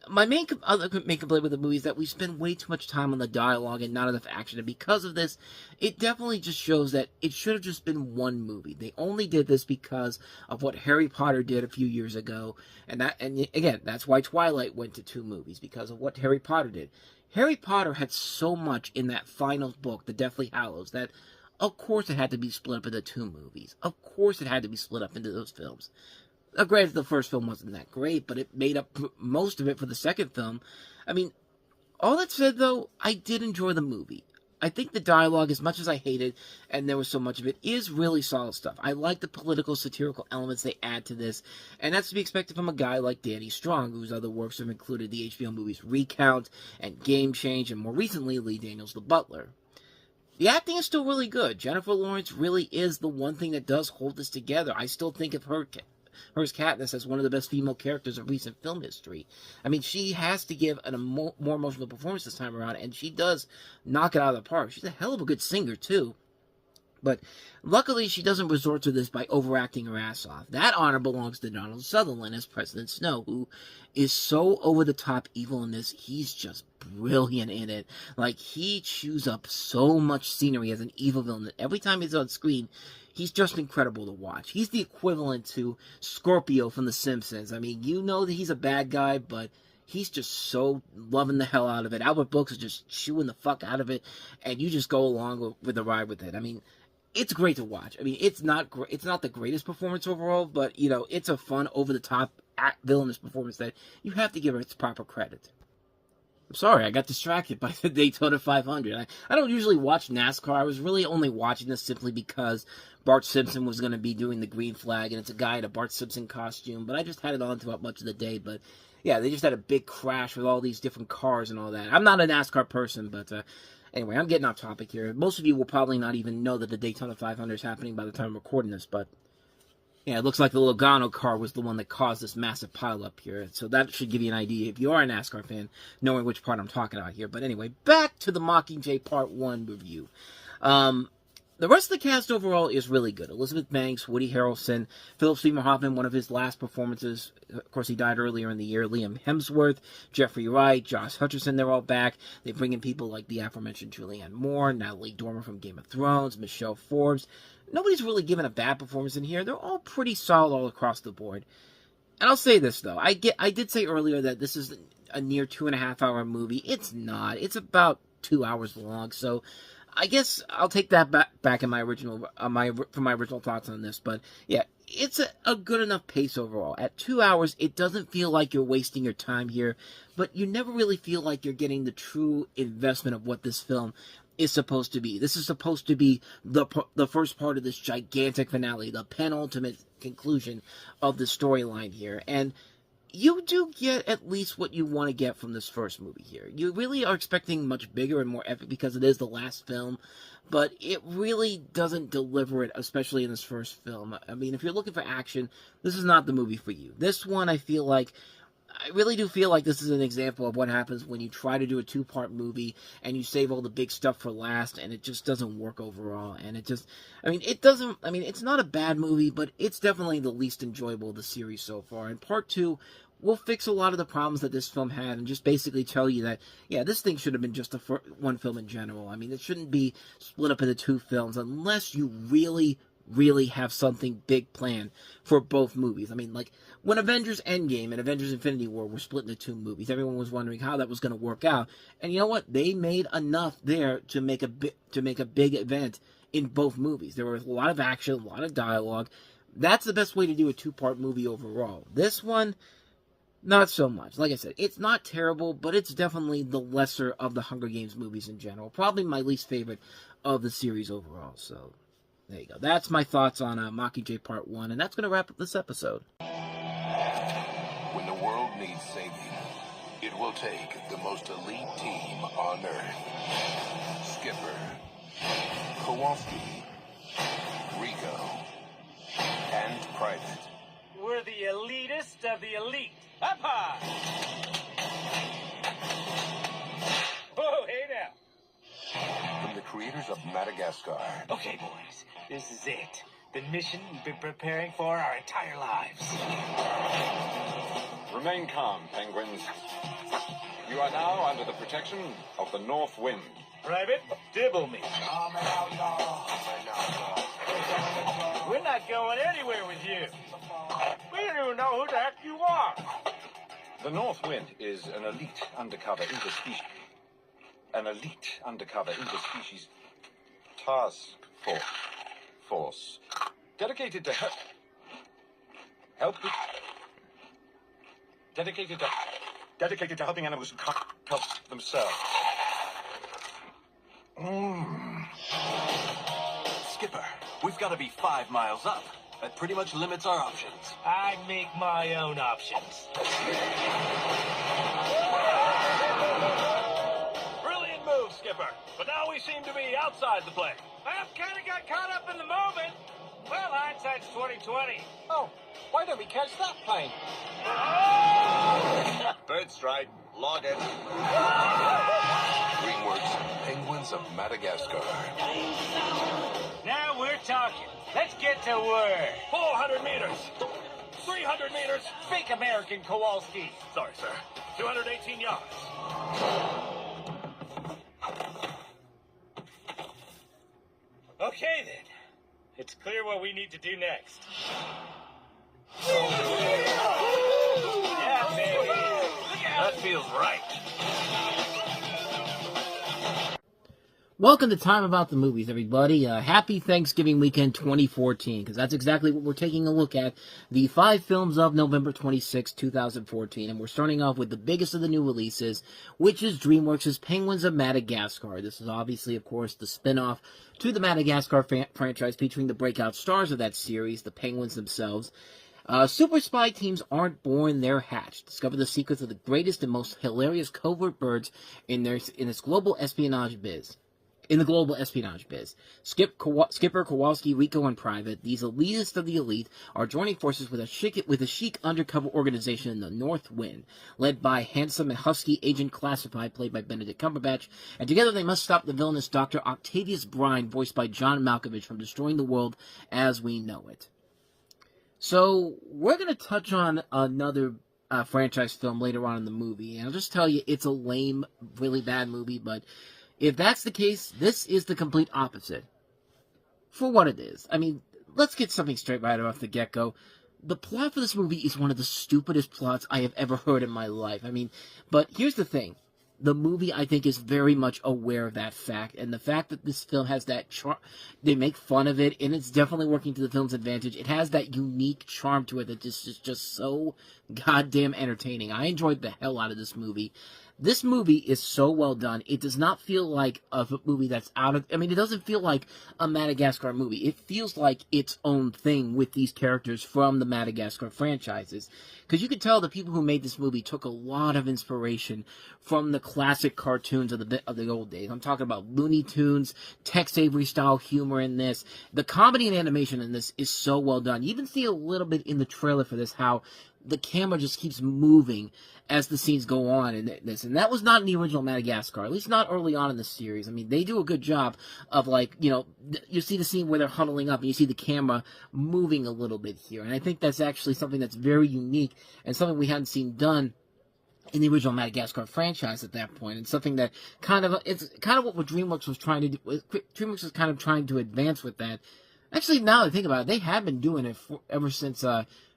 My main complaint with the movie is that we spend way too much time on the dialogue and not enough action, and because of this, it definitely just shows that it should have just been one movie. They only did this because of what Harry Potter did a few years ago, and again, that's why Twilight went to 2 movies, because of what Harry Potter did. Harry Potter had so much in that final book, The Deathly Hallows, that of course it had to be split up into 2 movies. Of course it had to be split up into those films. Granted, the first film wasn't that great, but it made up most of it for the second film. I mean, all that said, though, I did enjoy the movie. I think the dialogue, as much as I hated, and there was so much of it, is really solid stuff. I like the political, satirical elements they add to this, and that's to be expected from a guy like Danny Strong, whose other works have included the HBO movies Recount and Game Change, and more recently, Lee Daniels' The Butler. The acting is still really good. Jennifer Lawrence really is the one thing that does hold this together. I still think of her as Katniss as one of the best female characters of recent film history. I mean, she has to give a more emotional performance this time around, and she does knock it out of the park. She's a hell of a good singer, too. But luckily, she doesn't resort to this by overacting her ass off. That honor belongs to Donald Sutherland as President Snow, who is so over-the-top evil in this. He's just brilliant in it. Like, he chews up so much scenery as an evil villain that every time he's on screen, he's just incredible to watch. He's the equivalent to Scorpio from The Simpsons. I mean, you know that he's a bad guy, but he's just so loving the hell out of it. Albert Brooks is just chewing the fuck out of it, and you just go along with the ride with it. I mean, it's great to watch. I mean, it's not the greatest performance overall, but, you know, it's a fun, over-the-top, villainous performance that you have to give it its proper credit. I'm sorry, I got distracted by the Daytona 500. I don't usually watch NASCAR. I was really only watching this simply because Bart Simpson was going to be doing the green flag, and it's a guy in a Bart Simpson costume, but I just had it on throughout much of the day, but yeah, they just had a big crash with all these different cars and all that. I'm not a NASCAR person, but anyway, I'm getting off topic here. Most of you will probably not even know that the Daytona 500 is happening by the time I'm recording this, but yeah, it looks like the Logano car was the one that caused this massive pileup here. So that should give you an idea, if you are a NASCAR fan, knowing which part I'm talking about here. But anyway, back to the Mockingjay Part 1 review. The rest of the cast overall is really good. Elizabeth Banks, Woody Harrelson, Philip Seymour Hoffman, one of his last performances. Of course, he died earlier in the year. Liam Hemsworth, Jeffrey Wright, Josh Hutcherson, they're all back. They bring in people like the aforementioned Julianne Moore, Natalie Dormer from Game of Thrones, Michelle Forbes. Nobody's really given a bad performance in here. They're all pretty solid all across the board. And I'll say this, though. I did say earlier that this is a near 2.5-hour movie. It's not. It's about 2 hours long, so I guess I'll take that back in my original thoughts on this. But yeah, it's a good enough pace overall. At 2 hours, it doesn't feel like you're wasting your time here, but you never really feel like you're getting the true investment of what this film is supposed to be. This is supposed to be the first part of this gigantic finale, the penultimate conclusion of the storyline here, and you do get at least what you want to get from this first movie here. You really are expecting much bigger and more epic because it is the last film, but it really doesn't deliver it, especially in this first film. I mean, if you're looking for action, this is not the movie for you. This one, I really do feel like this is an example of what happens when you try to do a 2-part movie and you save all the big stuff for last, and it just doesn't work overall. And it's not a bad movie, but it's definitely the least enjoyable of the series so far. And Part 2 will fix a lot of the problems that this film had and just basically tell you that, yeah, this thing should have been just one film in general. I mean, it shouldn't be split up into 2 films unless you really have something big planned for both movies. I mean, like, when Avengers Endgame and Avengers Infinity War were split into 2 movies, everyone was wondering how that was going to work out. And you know what? They made enough there to make a big event in both movies. There was a lot of action, a lot of dialogue. That's the best way to do a 2-part movie overall. This one, not so much. Like I said, it's not terrible, but it's definitely the lesser of the Hunger Games movies in general. Probably my least favorite of the series overall. So there you go. That's my thoughts on Mockingjay Part 1, and that's going to wrap up this episode. needs saving. It will take the most elite team on Earth. Skipper, Kowalski, Rico, and Private. We're the elitist of the elite. Up high! Whoa, hey now. From the creators of Madagascar. Okay, boys, this is it. The mission we've been preparing for our entire lives. Remain calm, penguins. You are now under the protection of the North Wind. Private, dibble me. We're not going anywhere with you. We don't even know who the heck you are. The North Wind is an elite undercover interspecies. An elite undercover interspecies task force dedicated to dedicated to helping animals who can't help themselves. Skipper, we've got to be 5 miles up. That pretty much limits our options. I make my own options. Brilliant move, Skipper. But now we seem to be outside the play. I've kind of got caught up in the moment. Well, hindsight's 20/20. Oh, why don't we catch that plane? Bird strike. Log it. DreamWorks Penguins of Madagascar. Now we're talking. Let's get to work. 400 meters. 300 meters. Fake American Kowalski. Sorry, sir. 218 yards. Okay, then. It's clear what we need to do next. Yeah, baby. That feels right. Welcome to Time About the Movies, everybody. Happy Thanksgiving weekend 2014, because that's exactly what we're taking a look at. The 5 films of November 26, 2014, and we're starting off with the biggest of the new releases, which is DreamWorks' Penguins of Madagascar. This is obviously, of course, the spin-off to the Madagascar franchise, featuring the breakout stars of that series, the Penguins themselves. Super spy teams aren't born, they're hatched. Discover the secrets of the greatest and most hilarious covert birds in this global espionage biz. In the global espionage biz. Skipper, Kowalski, Rico, and Private, these elitists of the elite, are joining forces with a chic undercover organization in the North Wind, led by handsome and husky Agent Classified, played by Benedict Cumberbatch, and together they must stop the villainous Dr. Octavius Brine, voiced by John Malkovich, from destroying the world as we know it. So, we're going to touch on another franchise film later on in the movie, and I'll just tell you, it's a lame, really bad movie, but if that's the case, this is the complete opposite. For what it is. I mean, let's get something straight right off the get-go. The plot for this movie is one of the stupidest plots I have ever heard in my life. I mean, but here's the thing. The movie, I think, is very much aware of that fact, and the fact that this film has that charm, they make fun of it, and it's definitely working to the film's advantage. It has that unique charm to it that is just so goddamn entertaining. I enjoyed the hell out of this movie. This movie is so well done. It does not feel like a movie that's out of... I mean, it doesn't feel like a Madagascar movie. It feels like its own thing with these characters from the Madagascar franchises. Because you can tell the people who made this movie took a lot of inspiration from the classic cartoons of the old days. I'm talking about Looney Tunes, Tex Avery-style humor in this. The comedy and animation in this is so well done. You even see a little bit in the trailer for this how the camera just keeps moving as the scenes go on in this. And that was not in the original Madagascar, at least not early on in the series. I mean, they do a good job of, like, you know, you see the scene where they're huddling up and you see the camera moving a little bit here. And I think that's actually something that's very unique and something we hadn't seen done in the original Madagascar franchise at that point. And something that it's kind of what DreamWorks was trying to do. DreamWorks was kind of trying to advance with that. Actually, now that I think about it, they have been doing it ever since,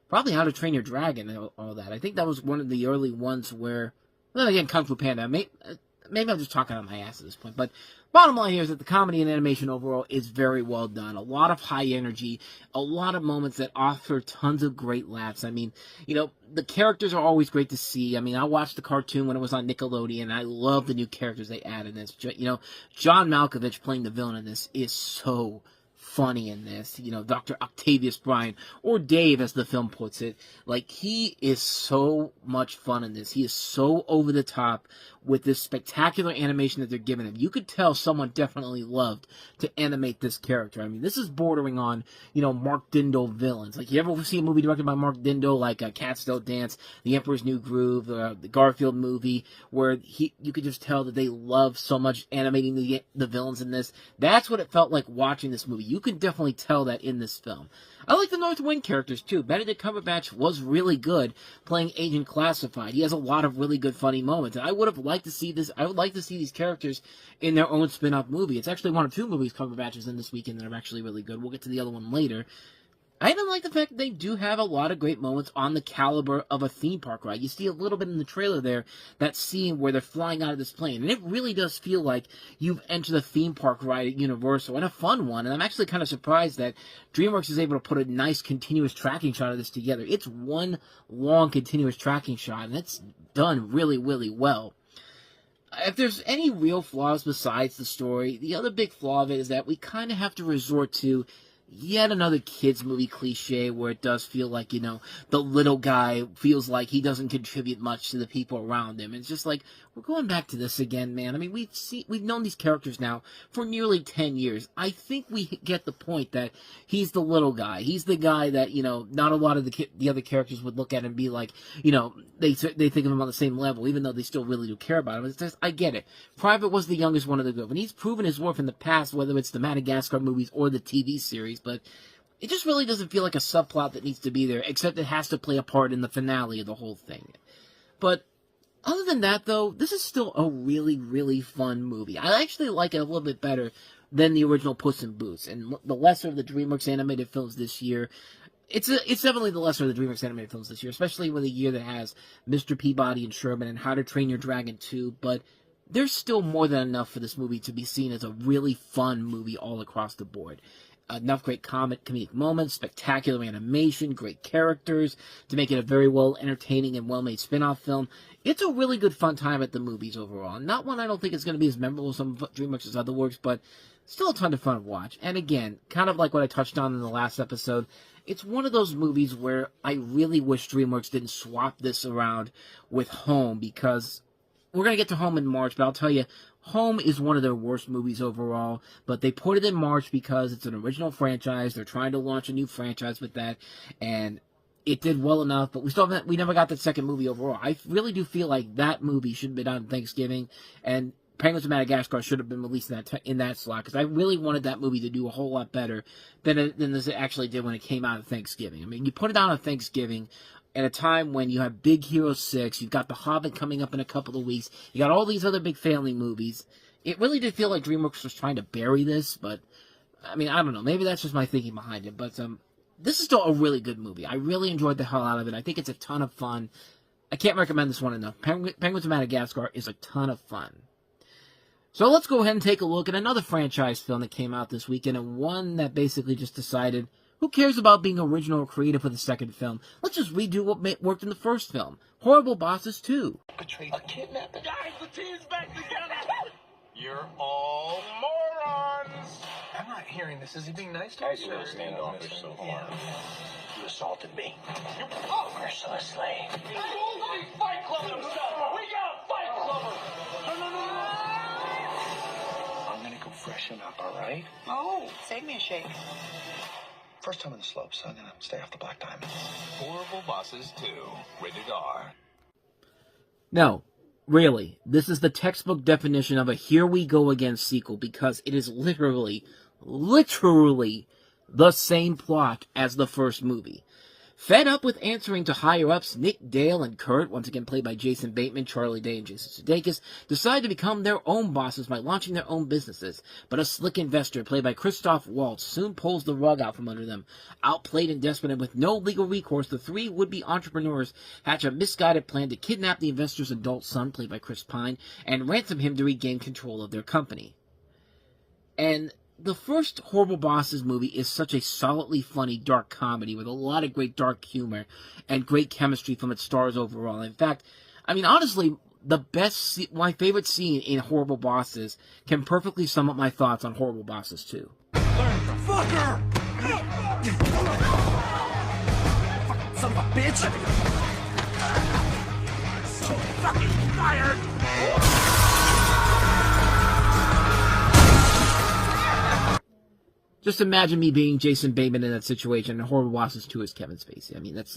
probably How to Train Your Dragon and all that. I think that was one of the early ones where, well, again, Kung Fu Panda. Maybe I'm just talking out of my ass at this point. But bottom line here is that the comedy and animation overall is very well done. A lot of high energy, a lot of moments that offer tons of great laughs. I mean, you know, the characters are always great to see. I mean, I watched the cartoon when it was on Nickelodeon, and I love the new characters they added in this. You know, John Malkovich playing the villain in this is so funny in this. You know, Dr. Octavius Bryan, or Dave as the film puts it. Like, he is so much fun in this. He is so over the top with this spectacular animation that they're giving him. You could tell someone definitely loved to animate this character. I mean, this is bordering on, you know, Mark Dindal villains. Like, you ever see a movie directed by Mark Dindal, like Cats Don't Dance, The Emperor's New Groove, the Garfield movie, where you could just tell that they love so much animating the villains in this. That's what it felt like watching this movie. You can definitely tell that in this film. I like the North Wind characters, too. Benedict Cumberbatch was really good playing Agent Classified. He has a lot of really good, funny moments. And I would have liked to see this. I would like to see these characters in their own spin-off movie. It's actually one of two movies Cumberbatch is in this weekend that are actually really good. We'll get to the other one later. I even like the fact that they do have a lot of great moments on the caliber of a theme park ride. You see a little bit in the trailer there, that scene where they're flying out of this plane. And it really does feel like you've entered a theme park ride at Universal, and a fun one. And I'm actually kind of surprised that DreamWorks is able to put a nice continuous tracking shot of this together. It's one long continuous tracking shot, and it's done really, really well. If there's any real flaws besides the story, the other big flaw of it is that we kind of have to resort to yet another kids movie cliche where it does feel like, you know, the little guy feels like he doesn't contribute much to the people around him. It's just like, we're going back to this again, man. I mean, we've known these characters now for nearly 10 years. I think we get the point that he's the little guy. He's the guy that, you know, not a lot of the other characters would look at and be like, you know, they think of him on the same level, even though they still really do care about him. It's just, I get it. Private was the youngest one of the group, and he's proven his worth in the past, whether it's the Madagascar movies or the TV series, but it just really doesn't feel like a subplot that needs to be there, except it has to play a part in the finale of the whole thing. But other than that, though, this is still a really, really fun movie. I actually like it a little bit better than the original Puss in Boots, and the lesser of the DreamWorks animated films this year. It's definitely the lesser of the DreamWorks animated films this year, especially with a year that has Mr. Peabody and Sherman and How to Train Your Dragon 2, but there's still more than enough for this movie to be seen as a really fun movie all across the board. Enough great comedic moments, spectacular animation, great characters to make it a very well entertaining and well-made spin-off film. It's a really good fun time at the movies overall. Not one I don't think is going to be as memorable as some of DreamWorks' other works, but still a ton of fun to watch. And again, kind of like what I touched on in the last episode, it's one of those movies where I really wish DreamWorks didn't swap this around with Home, because we're going to get to Home in March, but I'll tell you, Home is one of their worst movies overall, but they put it in March because it's an original franchise. They're trying to launch a new franchise with that, and it did well enough, but we never got the second movie overall. I really do feel like that movie should have been on Thanksgiving, and Penguins of Madagascar should have been released in that slot, because I really wanted that movie to do a whole lot better than this actually did when it came out of Thanksgiving. I mean, you put it on Thanksgiving at a time when you have Big Hero 6, you've got The Hobbit coming up in a couple of weeks, you got all these other big family movies. It really did feel like DreamWorks was trying to bury this, but, I mean, I don't know, maybe that's just my thinking behind it, but this is still a really good movie. I really enjoyed the hell out of it. I think it's a ton of fun. I can't recommend this one enough. Penguins of Madagascar is a ton of fun. So let's go ahead and take a look at another franchise film that came out this weekend, and one that basically just decided, who cares about being original or creative for the second film? Let's just redo what worked in the first film. Horrible Bosses 2. Betrayed a kidnapping. Guys, the team's back together. You're all morons. I'm not hearing this. Is he being nice to me? I still standoffish so far. You assaulted me. Mercilessly. Fight Club himself. We got a Fight Clubber. No. I'm gonna go freshen up, all right? Oh, save me a shake. First time on the slopes, so I'm gonna stay off the black diamond. Horrible Bosses 2, rated R. No, really, this is the textbook definition of a Here We Go Again sequel, because it is literally the same plot as the first movie. Fed up with answering to higher-ups, Nick, Dale, and Kurt, once again played by Jason Bateman, Charlie Day, and Jason Sudeikis, decide to become their own bosses by launching their own businesses. But a slick investor, played by Christoph Waltz, soon pulls the rug out from under them. Outplayed and desperate and with no legal recourse, the three would-be entrepreneurs hatch a misguided plan to kidnap the investor's adult son, played by Chris Pine, and ransom him to regain control of their company. And the first Horrible Bosses movie is such a solidly funny, dark comedy with a lot of great dark humor and great chemistry from its stars overall. In fact, I mean, honestly, my favorite scene in Horrible Bosses can perfectly sum up my thoughts on Horrible Bosses 2. Learn from motherfucker! Son of a bitch! So fucking tired! Just imagine me being Jason Bateman in that situation, and Horrible Bosses 2 is Kevin Spacey. I mean, that's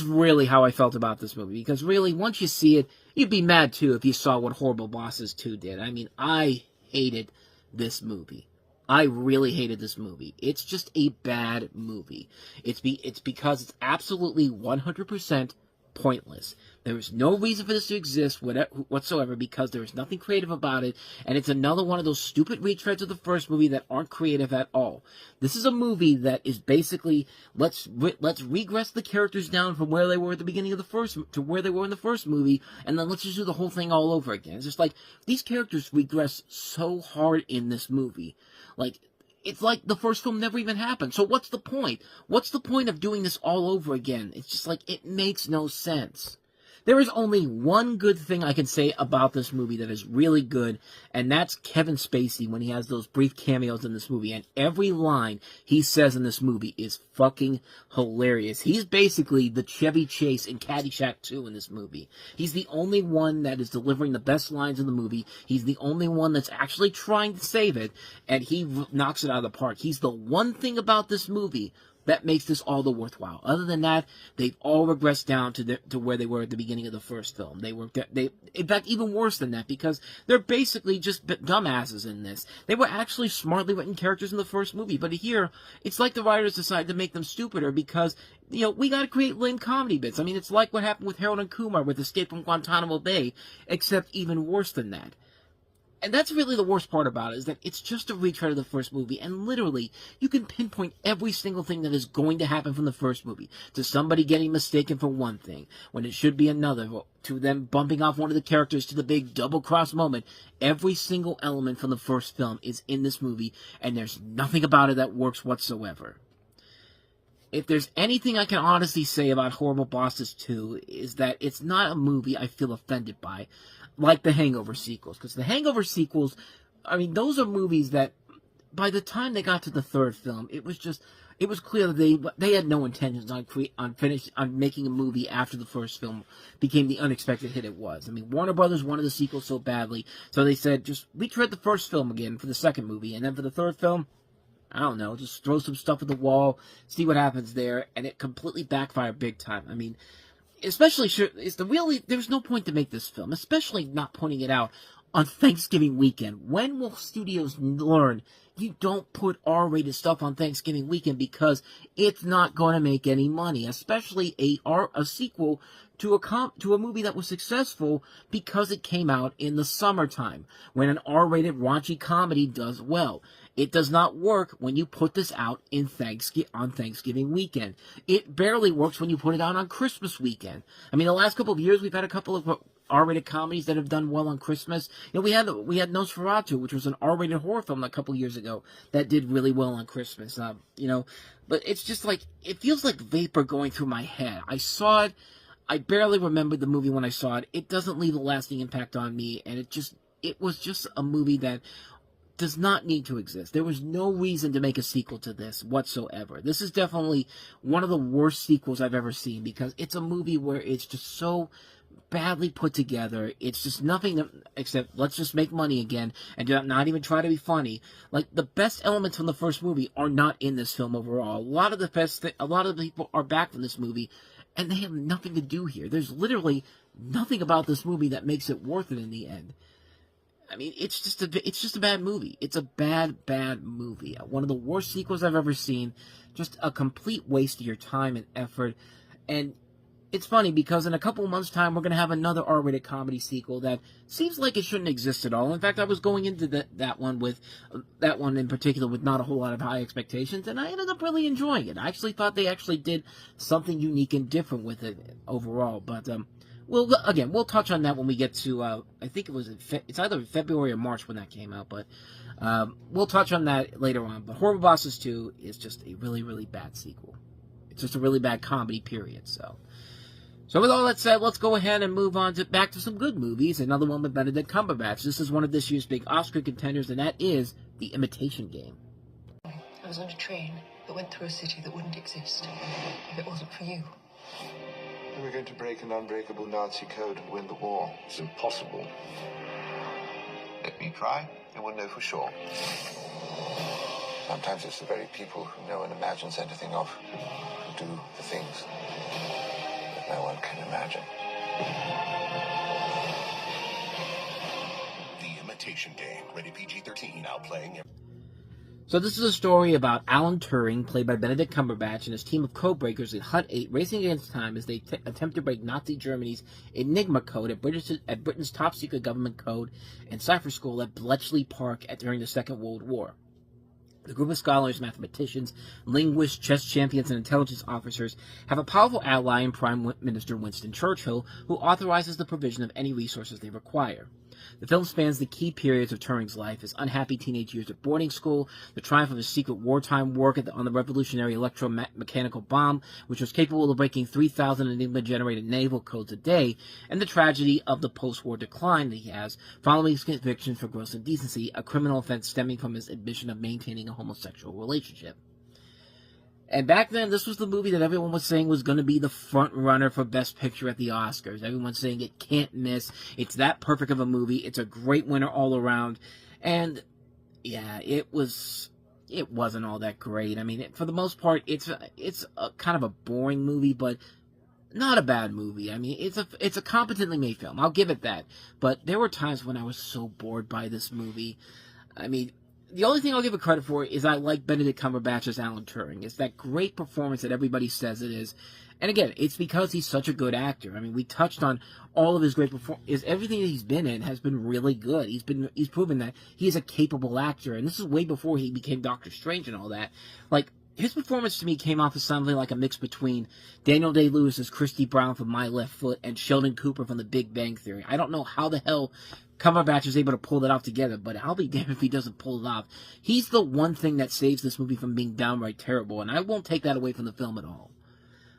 really how I felt about this movie. Because really, once you see it, you'd be mad too if you saw what Horrible Bosses 2 did. I mean, I hated this movie. I really hated this movie. It's just a bad movie. It's because it's absolutely 100% pointless. There is no reason for this to exist whatsoever because there is nothing creative about it, and it's another one of those stupid retreads of the first movie that aren't creative at all. This is a movie that is basically, let's regress the characters down from where they were at the beginning of the first to where they were in the first movie, and then let's just do the whole thing all over again. It's just like, these characters regress so hard in this movie. Like, it's like the first film never even happened. So what's the point? What's the point of doing this all over again? It's just like, it makes no sense. There is only one good thing I can say about this movie that is really good, and that's Kevin Spacey when he has those brief cameos in this movie, and every line he says in this movie is fucking hilarious. He's basically the Chevy Chase in Caddyshack 2 in this movie. He's the only one that is delivering the best lines in the movie. He's the only one that's actually trying to save it, and he knocks it out of the park. He's the one thing about this movie that makes this all the worthwhile. Other than that, they've all regressed down to where they were at the beginning of the first film. In fact, even worse than that, because they're basically just dumbasses in this. They were actually smartly written characters in the first movie, but here, it's like the writers decided to make them stupider because, we gotta create lame comedy bits. I mean, it's like what happened with Harold and Kumar with Escape from Guantanamo Bay, except even worse than that. And that's really the worst part about it, is that it's just a retread of the first movie, and literally, you can pinpoint every single thing that is going to happen from the first movie, to somebody getting mistaken for one thing, when it should be another, to them bumping off one of the characters to the big double-cross moment. Every single element from the first film is in this movie, and there's nothing about it that works whatsoever. If there's anything I can honestly say about Horrible Bosses 2, is that it's not a movie I feel offended by, like the Hangover sequels. Because the Hangover sequels, I mean, those are movies that, by the time they got to the third film, it was clear that they had no intentions on making a movie after the first film became the unexpected hit it was. I mean, Warner Brothers wanted the sequel so badly, so they said, just retread the first film again for the second movie, and then for the third film, I don't know, just throw some stuff at the wall, see what happens there, and it completely backfired big time. I mean, especially, there's no point to make this film, especially not pointing it out on Thanksgiving weekend. When will studios learn you don't put R-rated stuff on Thanksgiving weekend because it's not going to make any money, especially a sequel to a movie that was successful because it came out in the summertime, when an R-rated raunchy comedy does well. It does not work when you put this out on Thanksgiving weekend. It barely works when you put it out on Christmas weekend. I mean, the last couple of years, we've had a couple of R-rated comedies that have done well on Christmas. We had Nosferatu, which was an R-rated horror film a couple of years ago that did really well on Christmas. But it's just like, it feels like vapor going through my head. I saw it. I barely remembered the movie when I saw it. It doesn't leave a lasting impact on me, and it was just a movie that does not need to exist. There was no reason to make a sequel to this whatsoever. This is definitely one of the worst sequels I've ever seen, because it's a movie where it's just so badly put together. It's just nothing except, let's just make money again, and not even try to be funny. Like, the best elements from the first movie are not in this film overall. A lot of the people are back from this movie, and they have nothing to do here. There's literally nothing about this movie that makes it worth it in the end. I mean, it's just a bad movie. It's a bad movie. One of the worst sequels I've ever seen. Just a complete waste of your time and effort. And it's funny, because in a couple months' time, we're going to have another R-rated comedy sequel that seems like it shouldn't exist at all. In fact, I was going into that one in particular with not a whole lot of high expectations, and I ended up really enjoying it. I actually thought they actually did something unique and different with it overall. But we'll touch on that when we get to, I think it's either February or March when that came out, but we'll touch on that later on. But Horrible Bosses 2 is just a really, really bad sequel. It's just a really bad comedy, period. So with all that said, let's go ahead and move on back to some good movies. Another one with Benedict Cumberbatch. This is one of this year's big Oscar contenders, and that is The Imitation Game. I was on a train that went through a city that wouldn't exist if it wasn't for you. We were going to break an unbreakable Nazi code and win the war. It's impossible. Let me try, and we'll know for sure. Sometimes it's the very people who no one imagines anything of who do the things that no one can imagine. The Imitation Game, rated PG-13, now playing. So this is a story about Alan Turing, played by Benedict Cumberbatch, and his team of codebreakers in Hut 8 racing against time as they attempt to break Nazi Germany's Enigma code at Britain's top-secret government code and cipher school at Bletchley Park during the Second World War. The group of scholars, mathematicians, linguists, chess champions, and intelligence officers have a powerful ally in Prime Minister Winston Churchill, who authorizes the provision of any resources they require. The film spans the key periods of Turing's life, his unhappy teenage years at boarding school, the triumph of his secret wartime work on the revolutionary electromechanical bomb, which was capable of breaking 3,000 Enigma-generated naval codes a day, and the tragedy of the post-war decline that he has, following his conviction for gross indecency, a criminal offense stemming from his admission of maintaining a homosexual relationship. And back then, this was the movie that everyone was saying was going to be the front runner for Best Picture at the Oscars. Everyone's saying it can't miss. It's that perfect of a movie. It's a great winner all around. And, yeah, it wasn't all that great. I mean, for the most part, it's a kind of a boring movie, but not a bad movie. I mean, it's a competently made film. I'll give it that. But there were times when I was so bored by this movie. I mean, the only thing I'll give it credit for is I like Benedict Cumberbatch as Alan Turing. It's that great performance that everybody says it is. And again, it's because he's such a good actor. I mean, we touched on all of his great performances. Everything that he's been in has been really good. He's proven that he is a capable actor. And this is way before he became Doctor Strange and all that. Like, his performance to me came off as something like a mix between Daniel Day-Lewis as Christy Brown from My Left Foot and Sheldon Cooper from The Big Bang Theory. I don't know how the hell Cumberbatch is able to pull that off together, but I'll be damned if he doesn't pull it off. He's the one thing that saves this movie from being downright terrible, and I won't take that away from the film at all.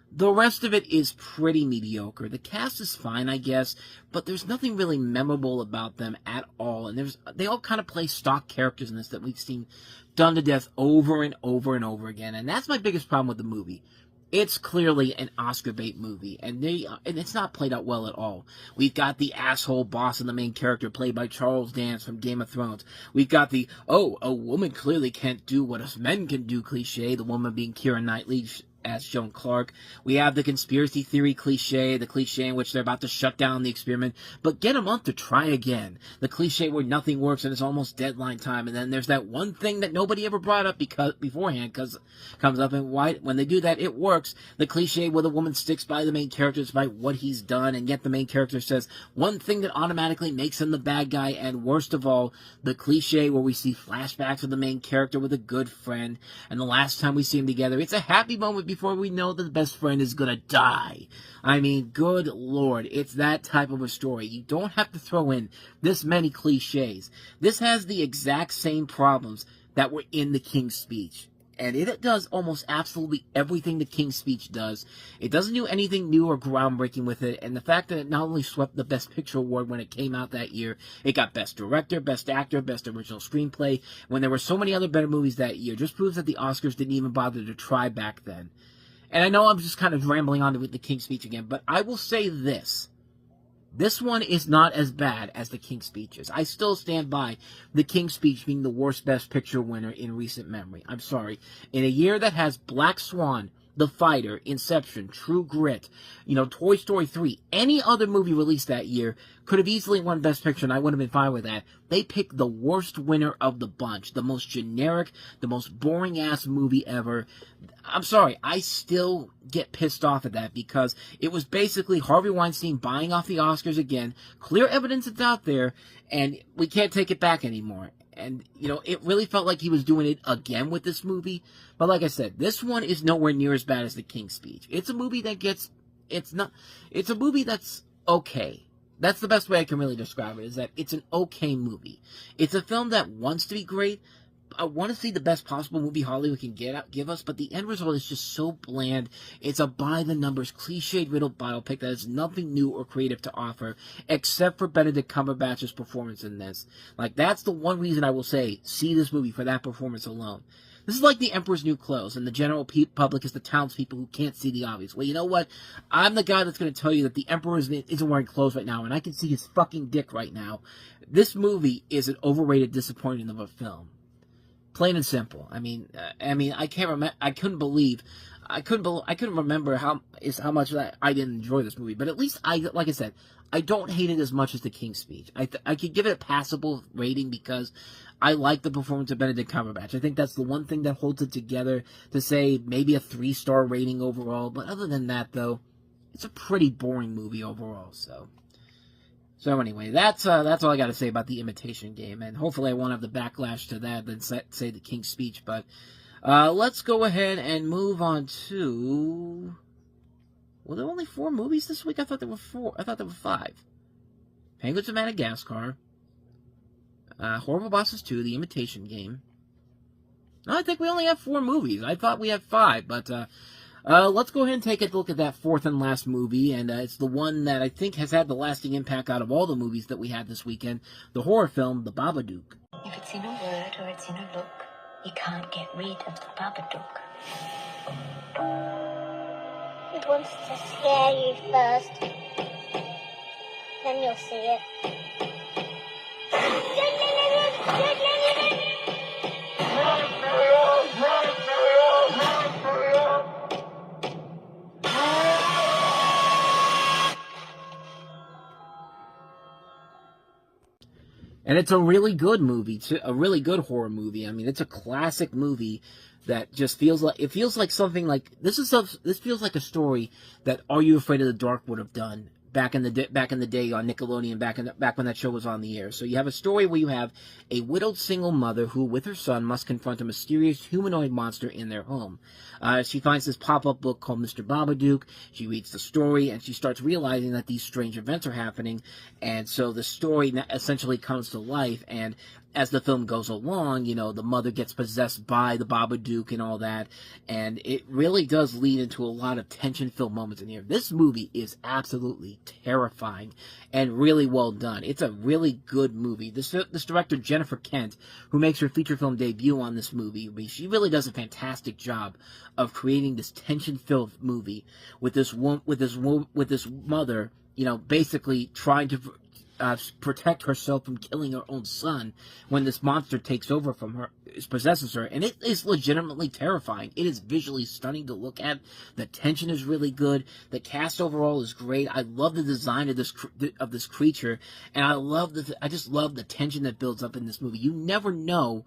The rest of it is pretty mediocre. The cast is fine, I guess, but there's nothing really memorable about them at all, and they all kind of play stock characters in this that we've seen done to death over and over and over again, and that's my biggest problem with the movie. It's clearly an Oscar bait movie, and it's not played out well at all. We've got the asshole boss and the main character played by Charles Dance from Game of Thrones. We've got the, a woman clearly can't do what us men can do cliche, the woman being Keira Knightley as Joan Clark. We have the conspiracy theory cliche, the cliche in which they're about to shut down the experiment, but get a month to try again. The cliche where nothing works and it's almost deadline time, and then there's that one thing that nobody ever brought up beforehand, because it comes up, and when they do that, it works. The cliche where the woman sticks by the main character despite what he's done, and yet the main character says one thing that automatically makes him the bad guy, and worst of all, the cliche where we see flashbacks of the main character with a good friend, and the last time we see him together, it's a happy moment before we know that the best friend is gonna die. I mean, good lord, it's that type of a story. You don't have to throw in this many cliches. This has the exact same problems that were in The King's Speech. And it does almost absolutely everything The King's Speech does. It doesn't do anything new or groundbreaking with it, and the fact that it not only swept the Best Picture award when it came out that year, it got Best Director, Best Actor, Best Original Screenplay, when there were so many other better movies that year, just proves that the Oscars didn't even bother to try back then. And I know I'm just kind of rambling on with The King's Speech again, but I will say this. This one is not as bad as The King's Speech is. I still stand by The King's Speech being the worst Best Picture winner in recent memory. I'm sorry. In a year that has Black Swan, The Fighter, Inception, True Grit, Toy Story 3, any other movie released that year could have easily won Best Picture, and I would have been fine with that. They picked the worst winner of the bunch, the most generic, the most boring-ass movie ever. I'm sorry, I still get pissed off at that, because it was basically Harvey Weinstein buying off the Oscars again, clear evidence it's out there, and we can't take it back anymore. And, it really felt like he was doing it again with this movie. But like I said, this one is nowhere near as bad as The King's Speech. It's a movie that it's a movie that's okay. That's the best way I can really describe it, is that it's an okay movie. It's a film that wants to be great. I want to see the best possible movie Hollywood can give us, but the end result is just so bland. It's a by-the-numbers, cliched-riddled biopic that has nothing new or creative to offer, except for Benedict Cumberbatch's performance in this. Like, that's the one reason I will say, see this movie for that performance alone. This is like The Emperor's New Clothes, and the general public is the townspeople who can't see the obvious. Well, you know what? I'm the guy that's going to tell you that the Emperor isn't wearing clothes right now, and I can see his fucking dick right now. This movie is an overrated, disappointing of a film. Plain and simple. I mean, I can't remember. I couldn't remember how much I didn't enjoy this movie. But at least like I said, I don't hate it as much as The King's Speech. I could give it a passable rating because I like the performance of Benedict Cumberbatch. I think that's the one thing that holds it together to say maybe a 3-star rating overall. But other than that, though, it's a pretty boring movie overall. So anyway, that's all I got to say about The Imitation Game, and hopefully I won't have the backlash to that than say The King's Speech. But let's go ahead and move on to. Were there only 4 movies this week? I thought there were 4. I thought there were 5. Penguins of Madagascar, Horrible Bosses 2, The Imitation Game. No, I think we only have 4 movies. I thought we had 5, but let's go ahead and take a look at that 4th and last movie, and it's the one that I think has had the lasting impact out of all the movies that we had this weekend, the horror film, The Babadook. If it's in a word or it's in a look, you can't get rid of the Babadook. It wants to scare you first. Then you'll see it. And it's a really good movie, a really good horror movie. I mean, it's a classic movie that just feels like something like this feels like a story that Are You Afraid of the Dark would have done back in the day on Nickelodeon, back when that show was on the air. So you have a story where you have a widowed single mother who, with her son, must confront a mysterious humanoid monster in their home. She finds this pop-up book called Mr. Babadook. She reads the story, and she starts realizing that these strange events are happening, and so the story essentially comes to life, and as the film goes along, you know, the mother gets possessed by the Babadook and all that, and it really does lead into a lot of tension-filled moments in here. This movie is absolutely terrifying and really well done. It's a really good movie. This director, Jennifer Kent, who makes her feature film debut on this movie, she really does a fantastic job of creating this tension-filled movie with this mother, you know, basically trying to protect herself from killing her own son when this monster takes over from her, possesses her, and it is legitimately terrifying. It is visually stunning to look at. The tension is really good. The cast overall is great. I love the design of this creature, and I just love the tension that builds up in this movie. You never know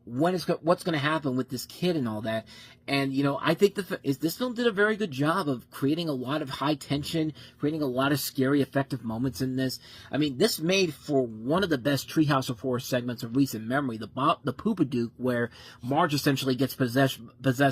what's going to happen with this kid and all that. And, you know, I think this film did a very good job of creating a lot of high tension, creating a lot of scary, effective moments in this. I mean, this made for one of the best Treehouse of Horror segments of recent memory, the Poopadook, where Marge essentially gets possessed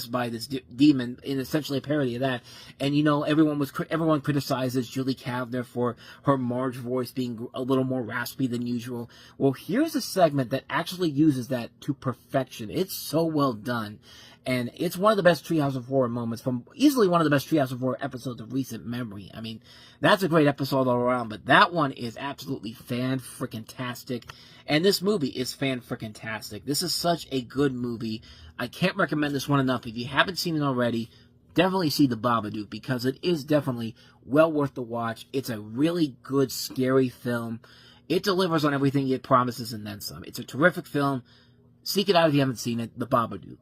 by this demon, in essentially a parody of that. And, you know, everyone criticizes Julie Kavner for her Marge voice being a little more raspy than usual. Well, here's a segment that actually uses that to perfection. It's so well done. And it's one of the best Treehouse of Horror moments, easily one of the best Treehouse of Horror episodes of recent memory. I mean, that's a great episode all around, but that one is absolutely fan-frickin-tastic. And this movie is fan-frickin-tastic. This is such a good movie. I can't recommend this one enough. If you haven't seen it already, definitely see The Babadook, because it is definitely well worth the watch. It's a really good, scary film. It delivers on everything it promises and then some. It's a terrific film. Seek it out if you haven't seen it, The Babadook.